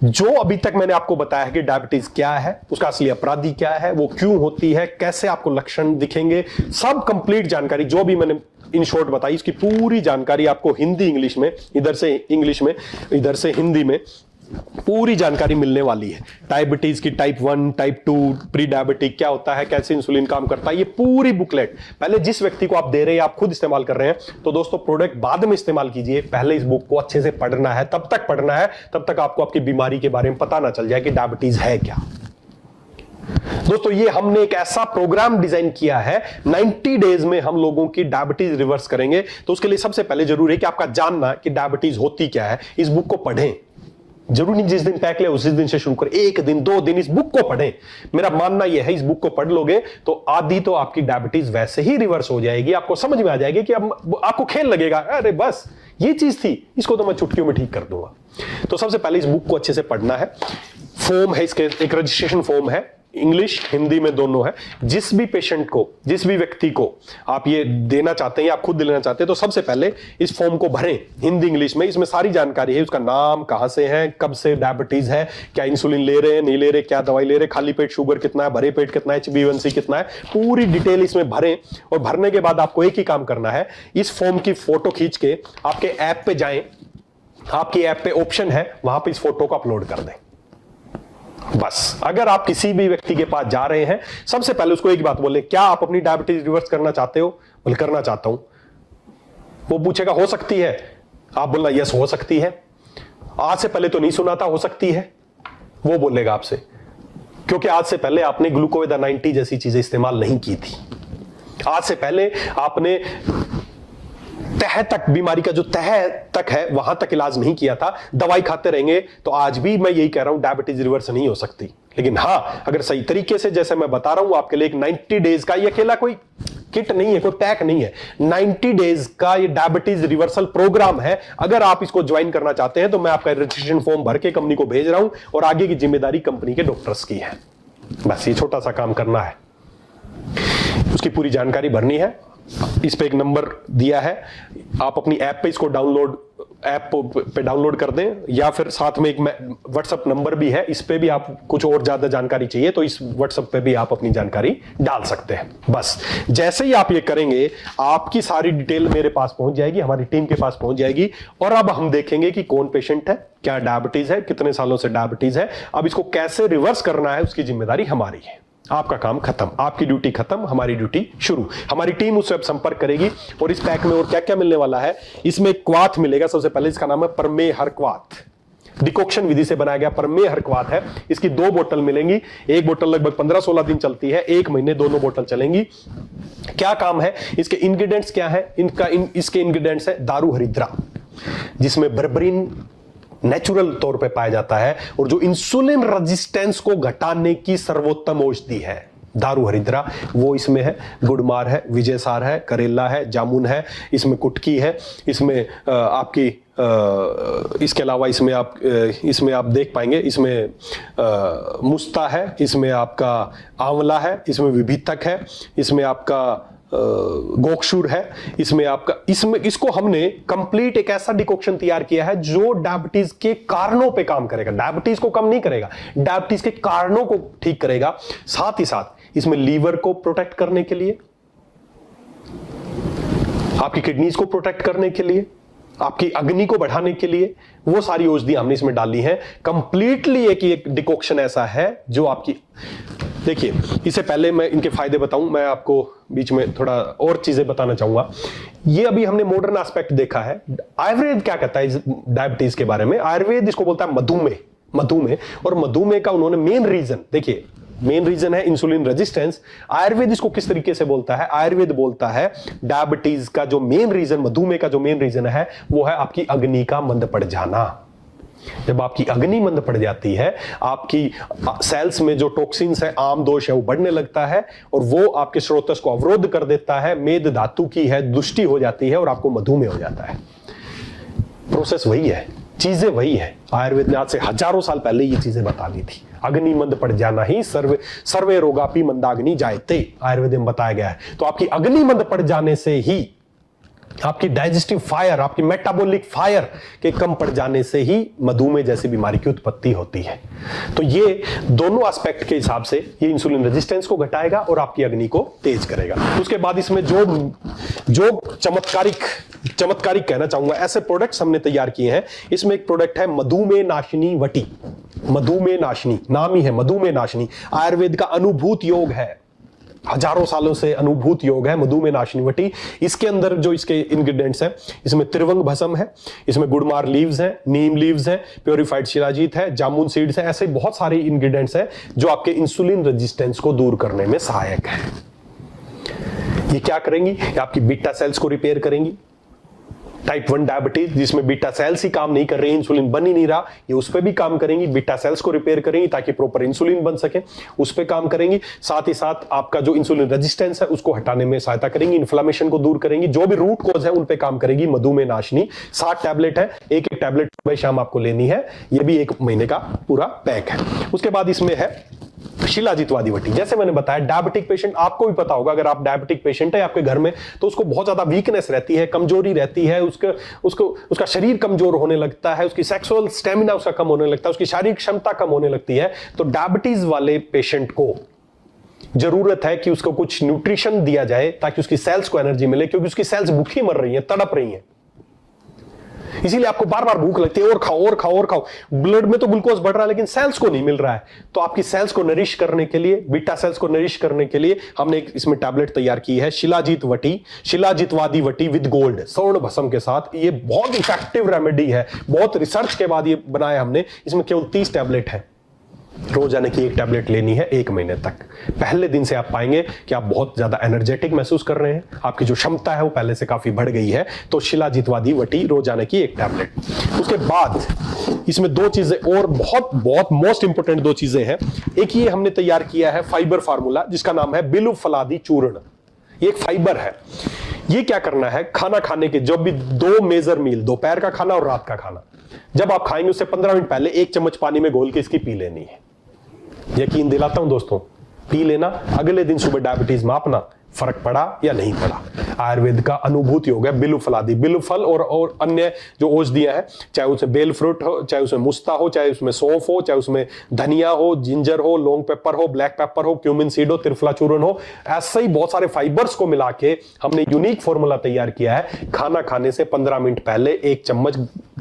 Speaker 1: जो अभी तक मैंने आपको बताया है कि डायबिटीज क्या है, उसका असली अपराधी क्या है, वो क्यों होती है, कैसे आपको लक्षण दिखेंगे, सब कंप्लीट जानकारी जो भी मैंने इन शॉर्ट बताई, इसकी पूरी जानकारी आपको हिंदी इंग्लिश में, इधर से इंग्लिश में, इधर से हिंदी में पूरी जानकारी मिलने वाली है। डायबिटीज की टाइप 1, टाइप 2, प्री डायबिटिक क्या होता है, कैसे इंसुलिन काम करता है, ये पूरी बुकलेट पहले जिस व्यक्ति को आप दे रहे हैं, आप खुद इस्तेमाल कर रहे हैं, तो दोस्तों प्रोडक्ट बाद में इस्तेमाल कीजिए, पहले इस बुक को अच्छे से पढ़ना है, तब तक पढ़ना है तब तक आपको आपकी बीमारी के बारे में पता ना चल जाए कि डायबिटीज है क्या। दोस्तों ये हमने एक ऐसा प्रोग्राम डिजाइन किया है, 90 डेज में हम लोगों की डायबिटीज रिवर्स करेंगे। तो उसके लिए सबसे पहले जरूरी है कि आपका जानना कि डायबिटीज होती क्या है। इस बुक को पढ़ें, जरूरी नहीं जिस दिन पैक ले उसी दिन से शुरू करें, 1 दिन 2 दिन इस बुक को पढ़ें। मेरा मानना यह है इस बुक को पढ़ लोगे तो आधी तो आपकी डायबिटीज वैसे ही रिवर्स हो जाएगी, आपको समझ में आ जाएगी कि अब आपको खेल लगेगा, अरे बस ये चीज थी, इसको तो मैं चुटकियों में ठीक कर दूंगा। तो सबसे पहले इस बुक को अच्छे से पढ़ना है। फॉर्म है इसके, एक रजिस्ट्रेशन फॉर्म है, इंग्लिश हिंदी में दोनों है। जिस भी पेशेंट को, जिस भी व्यक्ति को आप ये देना चाहते हैं या आप खुद लेना चाहते हैं, तो सबसे पहले इस फॉर्म को भरें हिंदी इंग्लिश में। इसमें सारी जानकारी है, उसका नाम, कहां से है, कब से डायबिटीज है, क्या इंसुलिन ले रहे हैं नहीं ले रहे, क्या दवाई ले रहे, खाली पेट शुगर कितना है, भरे पेट कितना है, HbA1c कितना है, पूरी डिटेल इसमें भरें। और भरने के बाद आपको एक ही काम करना है, इस फॉर्म की फोटो खींच के आपके ऐप पे जाएं, आपकी ऐप पे ऑप्शन है, वहां पे इस फोटो को अपलोड कर दें। बस अगर आप किसी भी व्यक्ति के पास जा रहे हैं, सबसे पहले उसको एक बात बोले, क्या आप अपनी डायबिटीज रिवर्स करना चाहते हो? बोले करना चाहता हूं। वो पूछेगा हो सकती है, आप बोलना यस हो सकती है। आज से पहले तो नहीं सुना था, हो सकती है, वो बोलेगा आपसे, क्योंकि आज से पहले आपने ग्लूकोवेदा 90 जैसी चीजें इस्तेमाल नहीं की थी। आज से पहले आपने तह तक, बीमारी का जो तह तक है वहां तक इलाज नहीं किया था, दवाई खाते रहेंगे तो आज भी मैं यही कह रहा हूं डायबिटीज रिवर्स नहीं हो सकती। लेकिन हां, अगर सही तरीके से जैसे मैं बता रहा हूं आपके लिए एक 90 डेज का, ये अकेला कोई किट नहीं है, कोई पैक नहीं है, 90 डेज का ये डायबिटीज रिवर्सल प्रोग्राम है। अगर आप इसको ज्वाइन करना चाहते हैं तो मैं आपका रजिस्ट्रेशन फॉर्म भर के कंपनी को भेज रहा हूं, और आगे की जिम्मेदारी कंपनी के डॉक्टर्स की है। बस ये छोटा सा काम करना है, उसकी पूरी जानकारी भरनी है। इस पे एक नंबर दिया है, आप अपनी ऐप पे इसको डाउनलोड, ऐप पे डाउनलोड कर दें, या फिर साथ में एक व्हाट्सएप नंबर भी है, इस पे भी आप कुछ और ज्यादा जानकारी चाहिए तो इस व्हाट्सएप पे भी आप अपनी जानकारी डाल सकते हैं। बस जैसे ही आप ये करेंगे, आपकी सारी डिटेल मेरे पास पहुंच जाएगी, हमारी टीम के पास पहुंच जाएगी, और अब हम देखेंगे कि कौन पेशेंट है, क्या डायबिटीज है, कितने सालों से डायबिटीज है, अब इसको कैसे रिवर्स करना है, उसकी जिम्मेदारी हमारी है। आपका काम खत्म, आपकी ड्यूटी खत्म, हमारी ड्यूटी शुरू। हमारी टीम उससे अब संपर्क करेगी। और इस पैक में और क्या क्या मिलने वाला है, इसमें एक क्वाथ मिलेगा। सबसे पहले इसका नाम है परमेय हर क्वाथ, डिकॉक्शन विधि से बनाया गया परमेय हर क्वाथ है। इसकी 2 बोतल मिलेंगी, एक बोतल लगभग 15-16 दिन चलती है, 1 महीने दोनों बोतल चलेंगी। क्या काम है इसके, इंग्रेडिएंट्स क्या है इसके इंग्रेडिएंट्स है दारू हरिद्रा, जिसमें बर्बरीन नेचुरल तौर पे पाया जाता है, और जो इंसुलिन रेजिस्टेंस को घटाने की सर्वोत्तम औषधि है दारू हरिद्रा, वो इसमें है। गुड़मार है, विजयसार है, करेला है, जामुन है, इसमें कुटकी है, इसमें आपकी इसके अलावा इसमें आप देख पाएंगे, इसमें मुस्ता है, इसमें आपका आंवला है, इसमें विभितक है, इसमें आपका गोक्षुर है, इसमें इसको हमने कंप्लीट एक ऐसा डिकॉक्शन तैयार किया है जो डायबिटीज के कारणों पे काम करेगा। डायबिटीज को कम नहीं करेगा, डायबिटीज के कारणों को ठीक करेगा। साथ ही साथ इसमें लीवर को प्रोटेक्ट करने के लिए, आपकी किडनीज को प्रोटेक्ट करने के लिए, आपकी अग्नि को बढ़ाने के लिए, वो सारी औषधि हमने इसमें डाली है। कंप्लीटली एक डिकॉक्शन ऐसा है जो आपकी, देखिए इससे पहले मैं इनके फायदे बताऊं, मैं आपको बीच में थोड़ा और चीजें बताना चाहूंगा। ये अभी हमने मॉडर्न एस्पेक्ट देखा है। आयुर्वेद क्या कहता है इस डायबिटीज के बारे में? आयुर्वेद इसको बोलता है मधुमेह, और मधुमेह का उन्होंने मेन रीजन, देखिए मेन रीजन है इंसुलिन रेजिस्टेंस। आयुर्वेद इसको किस तरीके से बोलता है? आयुर्वेद बोलता है डायबिटीज का जो मेन रीजन, मधुमेह का जो मेन रीजन है, वो है आपकी अग्नि का मंद पड़ जाना। जब आपकी अग्नि मंद पड़ जाती है, आपकी सेल्स में जो टॉक्सिन्स है, आम दोष है, वो बढ़ने लगता है और वो आपके स्रोतस को अवरोध कर देता है, मेद धातु की है दुष्टि हो जाती है और आपको मधुमेह हो जाता है। प्रोसेस वही है, चीजें वही है। आयुर्वेद ने आज से हजारों साल पहले ये चीजें बता दी थी। अग्नि मंद पड़ जाना ही सर्वे रोगापि मंदाग्नि जायते, आयुर्वेद में बताया गया है। तो आपकी अग्नि मंद पड़ जाने से ही, आपकी डाइजेस्टिव फायर, आपकी मेटाबॉलिक फायर के कम पड़ जाने से ही मधुमेह जैसी बीमारी की उत्पत्ति होती है। तो ये दोनों एस्पेक्ट के हिसाब से ये इंसुलिन रेजिस्टेंस को घटाएगा और आपकी अग्नि को तेज करेगा। उसके बाद इसमें जो चमत्कारिक कहना चाहूंगा, ऐसे प्रोडक्ट्स हमने तैयार किए हैं। इसमें एक प्रोडक्ट है मधुमेह नाशिनी वटी। मधुमेह नाशिनी नाम ही है, मधुमेह नाशिनी आयुर्वेद का अनुभूत योग है, हजारों सालों से अनुभूत योग है मधुमेह नाशिनी वटी। इसके अंदर जो इसके इंग्रेडिएंट्स हैं, इसमें त्रिवंग भस्म है, इसमें गुड़मार लीव्स हैं, नीम लीव्स हैं, प्योरीफाइड शिलाजीत है, जामुन सीड्स हैं, ऐसे बहुत सारे इंग्रेडिएंट्स हैं जो आपके इंसुलिन रेजिस्टेंस को दूर करने में सहायक है। ये क्या करेंगी? ये आपकी बीटा सेल्स को रिपेयर करेंगी। टाइप 1 डायबिटीज जिसमें बीटा सेल्स ही काम नहीं कर रही, इंसुलिन बन ही नहीं रहा, ये उस पर भी काम करेंगी। बीटा सेल्स को रिपेयर करेंगी ताकि प्रॉपर इंसुलिन बन सके, उस पर काम करेंगी। साथ ही साथ आपका जो इंसुलिन रेजिस्टेंस है उसको हटाने में सहायता करेंगी, इन्फ्लेमेशन को दूर करेंगी, जो भी रूट कॉज है उन पे काम करेगी। मधुमेह नाशिनी 60 टैबलेट है, एक टैबलेट सुबह शाम आपको लेनी है, ये भी 1 महीने का पूरा पैक है। उसके बाद इसमें है शिलाजीतवादी वटी। जैसे मैंने बताया, डायबिटिक पेशेंट, आपको भी पता होगा, अगर आप डायबिटिक पेशेंट है आपके घर में, तो उसको बहुत ज्यादा वीकनेस रहती है, कमजोरी रहती है, उसका शरीर कमजोर होने लगता है, उसकी सेक्सुअल स्टेमिना उसका कम होने लगता है, उसकी शारीरिक क्षमता कम होने लगती है। तो डायबिटीज वाले पेशेंट को जरूरत है कि उसको कुछ न्यूट्रिशन दिया जाए ताकि उसकी सेल्स को एनर्जी मिले, क्योंकि उसकी सेल्स भूखी मर रही है, तड़प रही है। इसीलिए आपको बार बार भूख लगती है, और खाओ और खाओ और खाओ। ब्लड में तो ग्लूकोज बढ़ रहा है लेकिन सेल्स को नहीं मिल रहा है। तो आपकी सेल्स को नरिश करने के लिए, बीटा सेल्स को नरिश करने के लिए हमने एक इसमें टैबलेट तैयार की है, शिलाजीत वटी, शिलाजीतवादी वटी विद गोल्ड, स्वर्ण भस्म के साथ। ये बहुत इफेक्टिव रेमेडी है, बहुत रिसर्च के बाद ये बनाया हमने। इसमें केवल 30 टैबलेट है, रोजाना की 1 टैबलेट लेनी है 1 महीने तक। पहले दिन से आप पाएंगे कि आप बहुत ज्यादा एनर्जेटिक महसूस कर रहे हैं, आपकी जो क्षमता है वो पहले से काफी बढ़ गई है। तो शिलाजीतवादी वटी रोजाना की 1 टैबलेट। उसके बाद इसमें 2 चीजें और बहुत मोस्ट इंपोर्टेंट 2 चीजें हैं। एक ये हमने तैयार किया है फाइबर फार्मूला, जिसका नाम है बिलु फलादी चूर्ण। ये एक फाइबर है। ये क्या करना है, खाना खाने के जब भी 2 मेजर मील, दोपहर का खाना और रात का खाना, जब आप खाएंगे उससे 15 मिनट पहले 1 चम्मच पानी में घोल के इसकी पी लेनी है। यकीन दिलाता हूं दोस्तों, पी लेना, अगले दिन सुबह डायबिटीज मापना, फर्क पड़ा या नहीं पड़ा। आयुर्वेद का अनुभूत योग है बिलु फलादी, बिलु फल और अन्य जो औषधियां हैं, चाहे उसमें बेल फ्रूट हो, चाहे उसमें मुस्ता हो, चाहे उसमें सौंफ हो, चाहे उसमें धनिया हो, जिंजर हो, लॉन्ग पेपर हो, ब्लैक पेपर हो, क्यूमिन सीड हो, त्रिफला चूर्ण हो, ऐसे ही बहुत सारे फाइबर्स को मिला के हमने यूनिक फॉर्मूला तैयार किया है। खाना खाने से 15 मिनट पहले 1 चम्मच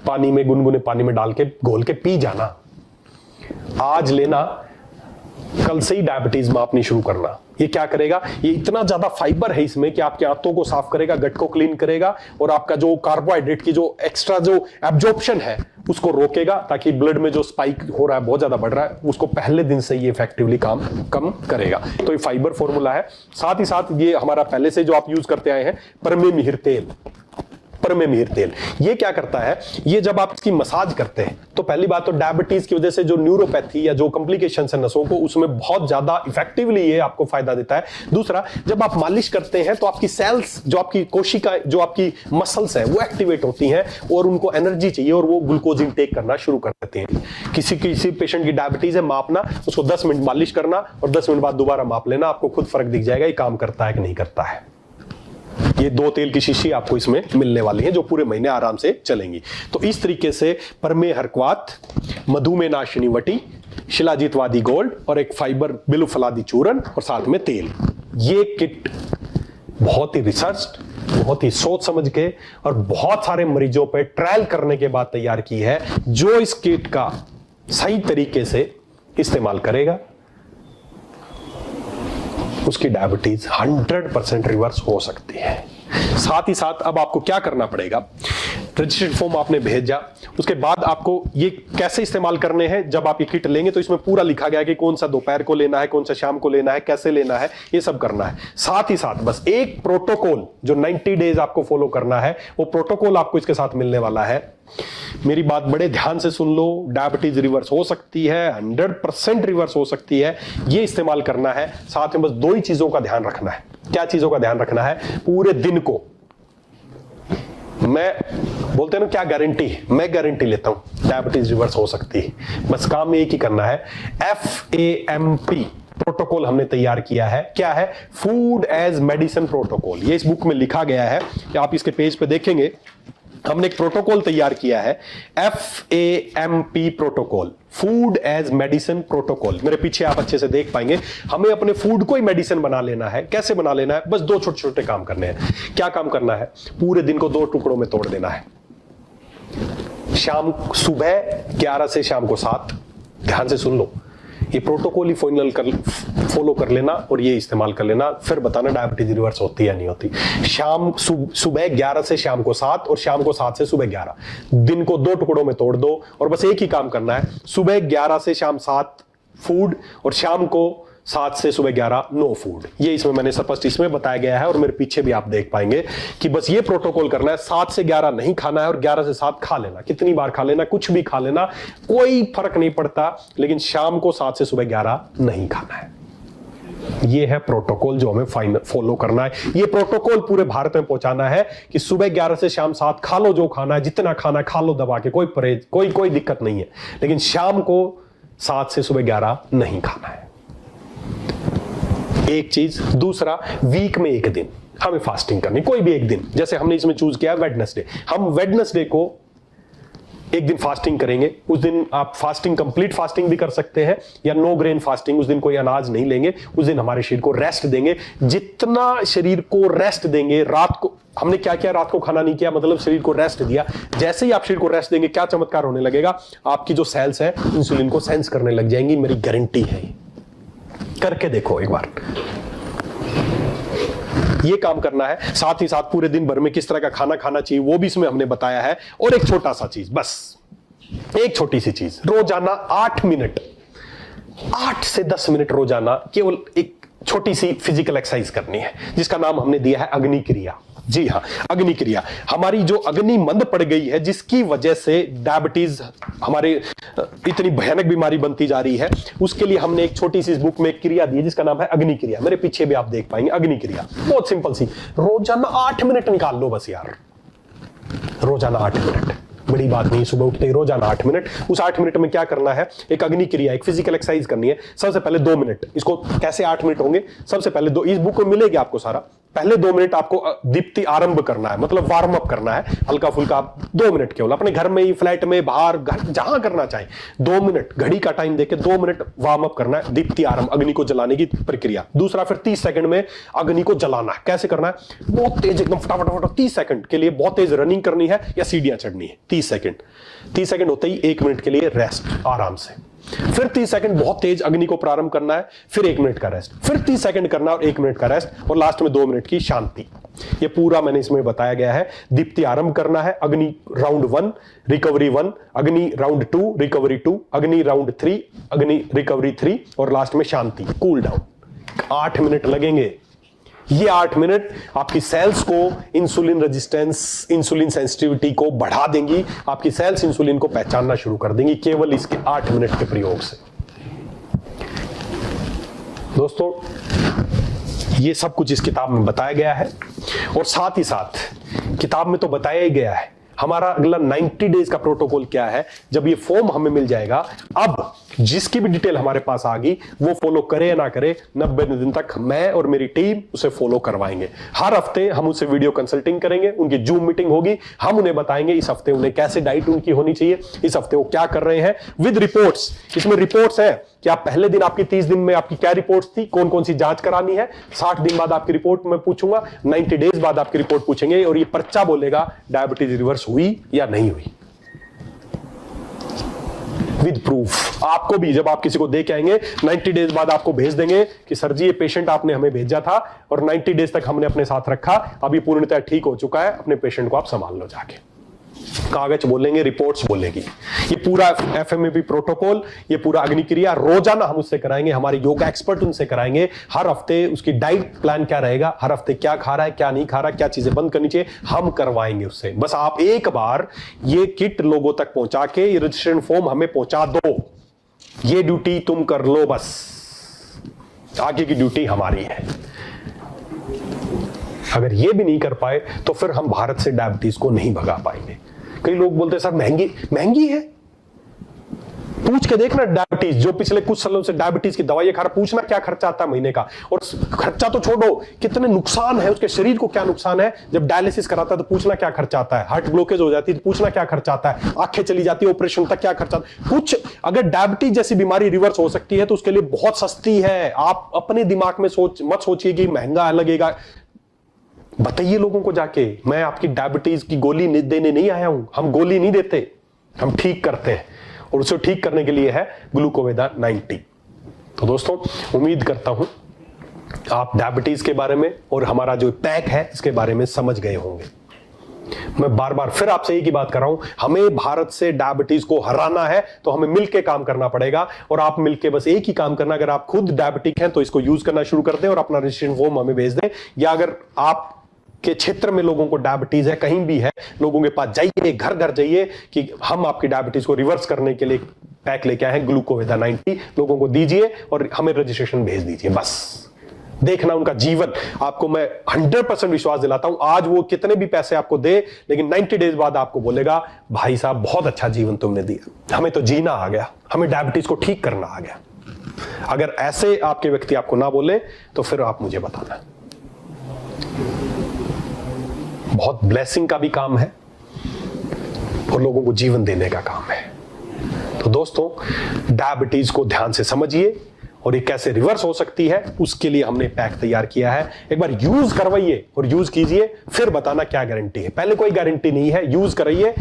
Speaker 1: पानी में, गुनगुने पानी में डाल के घोल के पी जाना। आज लेना, कल से ही डायबिटीज मापनी शुरू करना। ये क्या करेगा, ये इतना ज्यादा फाइबर है इसमें कि आपके आंतों को साफ करेगा, गट को क्लीन करेगा और आपका जो कार्बोहाइड्रेट की जो एक्स्ट्रा जो एब्जॉर्प्शन है उसको रोकेगा, ताकि ब्लड में जो स्पाइक हो रहा है, बहुत ज्यादा बढ़ रहा है, उसको पहले दिन से ये इफेक्टिवली काम कम करेगा। तो ये फाइबर फॉर्मूला है। साथ ही साथ ये हमारा पहले से जो आप यूज करते आए हैं परमे मिहिर तेल, परमे मिहिर तेल, ये क्या करता है, ये जब आप इसकी मसाज करते हैं तो पहली बात तो डायबिटीज की वजह से जो न्यूरोपैथी या जो कॉम्प्लिकेशंस है नसों को, उसमें बहुत ज्यादा इफेक्टिवली ये आपको फायदा देता है। दूसरा, जब आप मालिश करते हैं तो आपकी सेल्स, जो आपकी कोशिका, जो आपकी मसल्स है, वो एक्टिवेट होती हैं और उनको एनर्जी चाहिए और वो ग्लूकोज इनटेक करना शुरू कर देते हैं। किसी पेशेंट की डायबिटीज है, मापना, उसको 10 मिनट मालिश करना और 10 मिनट बाद दोबारा माप लेना, आपको खुद फर्क दिख जाएगा ये काम करता है कि नहीं करता है। ये 2 तेल की शीशी आपको इसमें मिलने वाली है जो पूरे महीने आराम से चलेंगी। तो इस तरीके से परमे हरक्वात, मधुमेह नाशिनी वटी, शिलाजीतवादी गोल्ड और एक फाइबर बिलु फलादी चूर्ण और साथ में तेल, ये किट बहुत ही रिसर्च, बहुत ही सोच समझ के और बहुत सारे मरीजों पे ट्रायल करने के बाद तैयार की है। जो इस किट का सही तरीके से इस्तेमाल करेगा उसकी डायबिटीज 100% रिवर्स हो सकती है। साथ ही साथ अब आपको क्या करना पड़ेगा, रजिस्ट्रेशन फॉर्म आपने भेजा, उसके बाद आपको ये कैसे इस्तेमाल करने हैं। जब आप ये किट लेंगे तो इसमें पूरा लिखा गया है कि कौन सा दोपहर को लेना है, कौन सा शाम को लेना है, कैसे लेना है, ये सब करना है। साथ ही साथ बस एक प्रोटोकॉल जो 90 डेज आपको फॉलो करना है, वो प्रोटोकॉल आपको इसके साथ मिलने वाला है। मेरी बात बड़े ध्यान से सुन लो, डायबिटीज रिवर्स हो सकती है, 100% रिवर्स हो सकती है, ये इस्तेमाल करना है। साथ में बस 2 ही चीजों का ध्यान रखना है। क्या चीजों का ध्यान रखना है? पूरे दिन को, मैं बोलते हैं ना क्या गारंटी, मैं गारंटी लेता हूं डायबिटीज रिवर्स हो सकती है। बस काम एक ही करना है, FAMP प्रोटोकॉल हमने तैयार किया है। क्या है? Food as medicine protocol. ये इस बुक में लिखा गया है कि आप इसके पेज पे देखेंगे, हमने एक प्रोटोकॉल तैयार किया है, FAMP protocol, food as medicine protocol. मेरे पीछे आप अच्छे से देख पाएंगे। हमें अपने फूड को ही मेडिसिन बना लेना है। कैसे बना लेना है? बस 2 छोटे छोटे काम करने हैं। क्या काम करना है? पूरे दिन को 2 टुकड़ों में तोड़ देना है। सुबह 11 से शाम को 7, ध्यान से सुन लो, ये प्रोटोकॉल ही फॉलो कर लेना और ये इस्तेमाल कर लेना, फिर बताना डायबिटीज रिवर्स होती है या नहीं होती। सुबह 11 से शाम को 7 और शाम को 7 से सुबह 11, दिन को 2 टुकड़ों में तोड़ दो और बस एक ही काम करना है, सुबह 11 से शाम 7 फूड और शाम को 7 से सुबह 11 नो फूड। ये इसमें मैंने स्पष्ट इसमें बताया गया है और मेरे पीछे भी आप देख पाएंगे कि बस ये प्रोटोकॉल करना है। 7 से 11 नहीं खाना है और 11 से 7 खा लेना। कितनी बार खा लेना, कुछ भी खा लेना, कोई फर्क नहीं पड़ता, लेकिन शाम को 7 से सुबह 11 नहीं खाना है। ये है प्रोटोकॉल जो हमें फॉलो करना है। ये प्रोटोकॉल पूरे भारत में पहुंचाना है कि सुबह 11 से शाम 7 खा लो, जो खाना है, जितना खाना खा लो दबा के, कोई दिक्कत नहीं है, लेकिन शाम को 7 से सुबह 11 नहीं खाना है। एक चीज। दूसरा, वीक में एक दिन हमें फास्टिंग करनी, कोई भी एक दिन। जैसे हमने इसमें चूज किया वेडनेसडे, हम वेडनेसडे को एक दिन फास्टिंग करेंगे। उस दिन आप फास्टिंग, कंप्लीट फास्टिंग भी कर सकते हैं या नो ग्रेन फास्टिंग, उस दिन कोई अनाज नहीं लेंगे, उस दिन हमारे शरीर को रेस्ट देंगे। जितना शरीर को रेस्ट देंगे, रात को हमने क्या किया, रात को खाना नहीं किया, मतलब शरीर को रेस्ट दिया। जैसे ही आप शरीर को रेस्ट देंगे, क्या चमत्कार होने लगेगा, आपकी जो सेल्स है इंसुलिन को सेंस करने लग जाएंगी। मेरी गारंटी है, करके देखो एक बार। ये काम करना है। साथ ही साथ पूरे दिन भर में किस तरह का खाना खाना चाहिए वो भी इसमें हमने बताया है। और एक छोटा सा चीज, बस एक छोटी सी चीज, रोजाना 8 मिनट, 8 से 10 मिनट रोजाना केवल एक छोटी सी फिजिकल एक्सरसाइज करनी है, जिसका नाम हमने दिया है अग्नि क्रिया। जी हाँ, अग्नि क्रिया। हमारी जो अग्नि मंद पड़ गई है, जिसकी वजह से डायबिटीज हमारे इतनी भयानक बीमारी बनती जा रही है, उसके लिए हमने एक छोटी सी बुक में एक क्रिया दी है जिसका नाम है अग्नि क्रिया। मेरे पीछे भी आप देख पाएंगे अग्नि क्रिया, बहुत सिंपल सी। रोजाना 8 मिनट निकाल लो बस यार, रोजाना 8 मिनट, बड़ी बात नहीं। सुबह उठते ही रोजाना 8 मिनट। उस 8 मिनट में क्या करना है, एक अग्नि क्रिया, एक फिजिकल एक्सरसाइज करनी है। सबसे पहले 2 मिनट, इसको कैसे 8 मिनट होंगे, सबसे पहले इस बुक में मिलेगा आपको सारा। पहले 2 मिनट आपको दीप्ति आरंभ करना है, मतलब वार्म अप करना है, हल्का फुल्का 2 मिनट केवल, अपने घर में ही, फ्लैट में, बाहर, घर जहां करना चाहे 2 मिनट घड़ी का टाइम देके 2 मिनट वार्म अप करना है, दीप्ति आरंभ, अग्नि को जलाने की प्रक्रिया। दूसरा, फिर 30 सेकंड में अग्नि को जलाना है। कैसे करना है, बहुत तेज, एकदम फटाफट 30 सेकंड के लिए बहुत तेज रनिंग करनी है या सीढ़ियां चढ़नी है। 30 सेकंड होते ही 1 मिनट के लिए रेस्ट आराम से, फिर 30 सेकंड बहुत तेज अग्नि को प्रारंभ करना है, फिर 1 मिनट का रेस्ट, फिर 30 सेकंड करना और 1 मिनट का रेस्ट, और लास्ट में 2 मिनट की शांति। ये पूरा मैंने इसमें बताया गया है। दीप्ति आरंभ करना है, अग्नि राउंड 1 रिकवरी 1, अग्नि राउंड 2 रिकवरी 2, अग्नि राउंड 3 अग्नि रिकवरी 3, और लास्ट में शांति, कूल डाउन। 8 मिनट लगेंगे। ये 8 मिनट आपकी सेल्स को इंसुलिन रेजिस्टेंस, इंसुलिन सेंसिटिविटी को बढ़ा देंगी। आपकी सेल्स इंसुलिन को पहचानना शुरू कर देंगी केवल इसके 8 मिनट के प्रयोग से। दोस्तों, ये सब कुछ इस किताब में बताया गया है, और साथ ही साथ किताब में तो बताया ही गया है हमारा अगला 90 डेज का प्रोटोकॉल क्या है। जब ये फॉर्म हमें मिल जाएगा, अब जिसकी भी डिटेल हमारे पास आ गई, वो फॉलो करे या ना करे, 90 दिन तक मैं और मेरी टीम उसे फॉलो करवाएंगे। हर हफ्ते हम उसे वीडियो कंसल्टिंग करेंगे, उनकी जूम मीटिंग होगी, हम उन्हें बताएंगे इस हफ्ते उन्हें कैसे डाइट उनकी होनी चाहिए, इस हफ्ते वो क्या कर रहे हैं, विद रिपोर्ट्स। इसमें रिपोर्ट्स है कि आप पहले दिन, आपकी 30 दिन में आपकी क्या रिपोर्ट्स थी, कौन कौन सी जांच करानी है, 60 दिन बाद आपकी रिपोर्ट मैं पूछूंगा, 90 डेज बाद आपकी रिपोर्ट पूछेंगे, और ये पर्चा बोलेगा डायबिटीज रिवर्स हुई या नहीं हुई, विद प्रूफ। आपको भी जब आप किसी को दे के आएंगे, 90 डेज बाद आपको भेज देंगे कि सर जी ये पेशेंट आपने हमें भेजा था और 90 डेज तक हमने अपने साथ रखा, अभी पूर्णतः ठीक हो चुका है, अपने पेशेंट को आप संभाल लो जाके। कागज बोलेंगे, रिपोर्ट्स बोलेगी। ये पूरा एफएमएपी प्रोटोकॉल, ये पूरा अग्निक्रिया रोजाना हम उससे कराएंगे, हमारे योगा एक्सपर्ट उनसे कराएंगे। हर हफ्ते उसकी डाइट प्लान क्या रहेगा, हर हफ्ते क्या खा रहा है, क्या नहीं खा रहा, क्या चीजें बंद करनी चाहिए, हम करवाएंगे उससे। बस आप एक बार ये किट लोगों तक पहुंचा के ये रजिस्ट्रेशन फॉर्म हमें पहुंचा दो, ये ड्यूटी तुम कर लो, बस आगे की ड्यूटी हमारी है। अगर ये भी नहीं कर पाए तो फिर हम भारत से डायबिटीज को नहीं भगा पाएंगे। कई लोग बोलते हैं सर महंगी है। पूछ के देखना डायबिटीज, जो पिछले कुछ सालों से डायबिटीज की दवाई खा रहा, पूछना क्या खर्चा आता है महीने का। और खर्चा तो छोड़ो, कितने नुकसान है उसके शरीर को, क्या नुकसान है। जब डायलिसिस कराता है तो पूछना क्या खर्चा आता है, हार्ट ब्लॉकेज हो जाती है तो पूछना क्या खर्चा आता है, आंखें चली जाती है ऑपरेशन तक क्या खर्चा। कुछ अगर डायबिटीज जैसी बीमारी रिवर्स हो सकती है तो उसके लिए बहुत सस्ती है। आप अपने दिमाग में मत सोचिए कि महंगा लगेगा। बताइए लोगों को जाके, मैं आपकी डायबिटीज की गोली देने नहीं आया हूं। हम गोली नहीं देते, हम ठीक करते हैं, और उसे ठीक करने के लिए है ग्लूकोवेदा 90। तो दोस्तों, उम्मीद करता हूं आप डायबिटीज के बारे में और हमारा जो पैक है इसके बारे में समझ गए होंगे। मैं बार बार फिर आपसे एक ही बात कर रहा हूं, हमें भारत से डायबिटीज को हराना है तो हमें मिलकर काम करना पड़ेगा। और आप मिलकर बस एक ही काम करना, अगर आप खुद डायबिटिक हैं तो इसको यूज करना शुरू कर दें और अपना रजिस्ट्रेशन फॉर्म हमें भेज दें। या अगर आप के क्षेत्र में लोगों को डायबिटीज है, कहीं भी है, लोगों के पास जाइए, घर घर जाइए कि हम आपकी डायबिटीज को रिवर्स करने के लिए पैक लेके आए हैं ग्लूकोवेदा 90, लोगों को दीजिए और हमें रजिस्ट्रेशन भेज दीजिए। बस देखना उनका जीवन, आपको मैं 100% विश्वास दिलाता हूं, आज वो कितने भी पैसे आपको दे, लेकिन 90 डेज बाद आपको बोलेगा भाई साहब बहुत अच्छा जीवन तुमने दिया, हमें तो जीना आ गया, हमें डायबिटीज को ठीक करना आ गया। अगर ऐसे आपके व्यक्ति आपको ना बोले तो फिर आप मुझे बताना। बहुत ब्लेसिंग का भी काम है और लोगों को जीवन देने का काम है। तो दोस्तों, डायबिटीज को ध्यान से समझिए और ये कैसे रिवर्स हो सकती है, उसके लिए हमने पैक तैयार किया है। एक बार यूज करवाइए और यूज कीजिए, फिर बताना क्या गारंटी है। पहले कोई गारंटी नहीं है, यूज कराइए।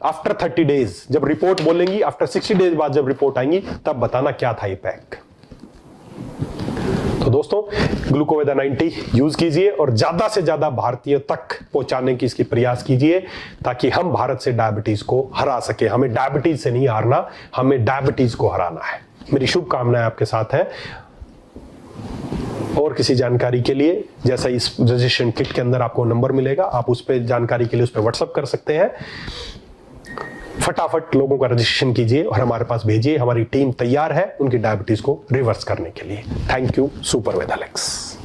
Speaker 1: आफ्टर 30 डेज जब रिपोर्ट बोलेंगी, आफ्टर 60 डेज बाद जब रिपोर्ट आएंगी, तब बताना क्या था ये पैक। तो दोस्तों, ग्लूकोवेदा 90 यूज कीजिए और ज्यादा से ज्यादा भारतीय तक पहुंचाने की इसकी प्रयास कीजिए, ताकि हम भारत से डायबिटीज को हरा सके। हमें डायबिटीज से नहीं हारना, हमें डायबिटीज को हराना है। मेरी शुभकामनाएं आपके साथ है। और किसी जानकारी के लिए, जैसा इस रजिस्ट्रेशन किट के अंदर आपको नंबर मिलेगा, आप उस पर जानकारी के लिए उस पर व्हाट्सएप कर सकते हैं। फटाफट लोगों का रजिस्ट्रेशन कीजिए और हमारे पास भेजिए। हमारी टीम तैयार है उनकी डायबिटीज को रिवर्स करने के लिए। Thank you, super Ved Alex.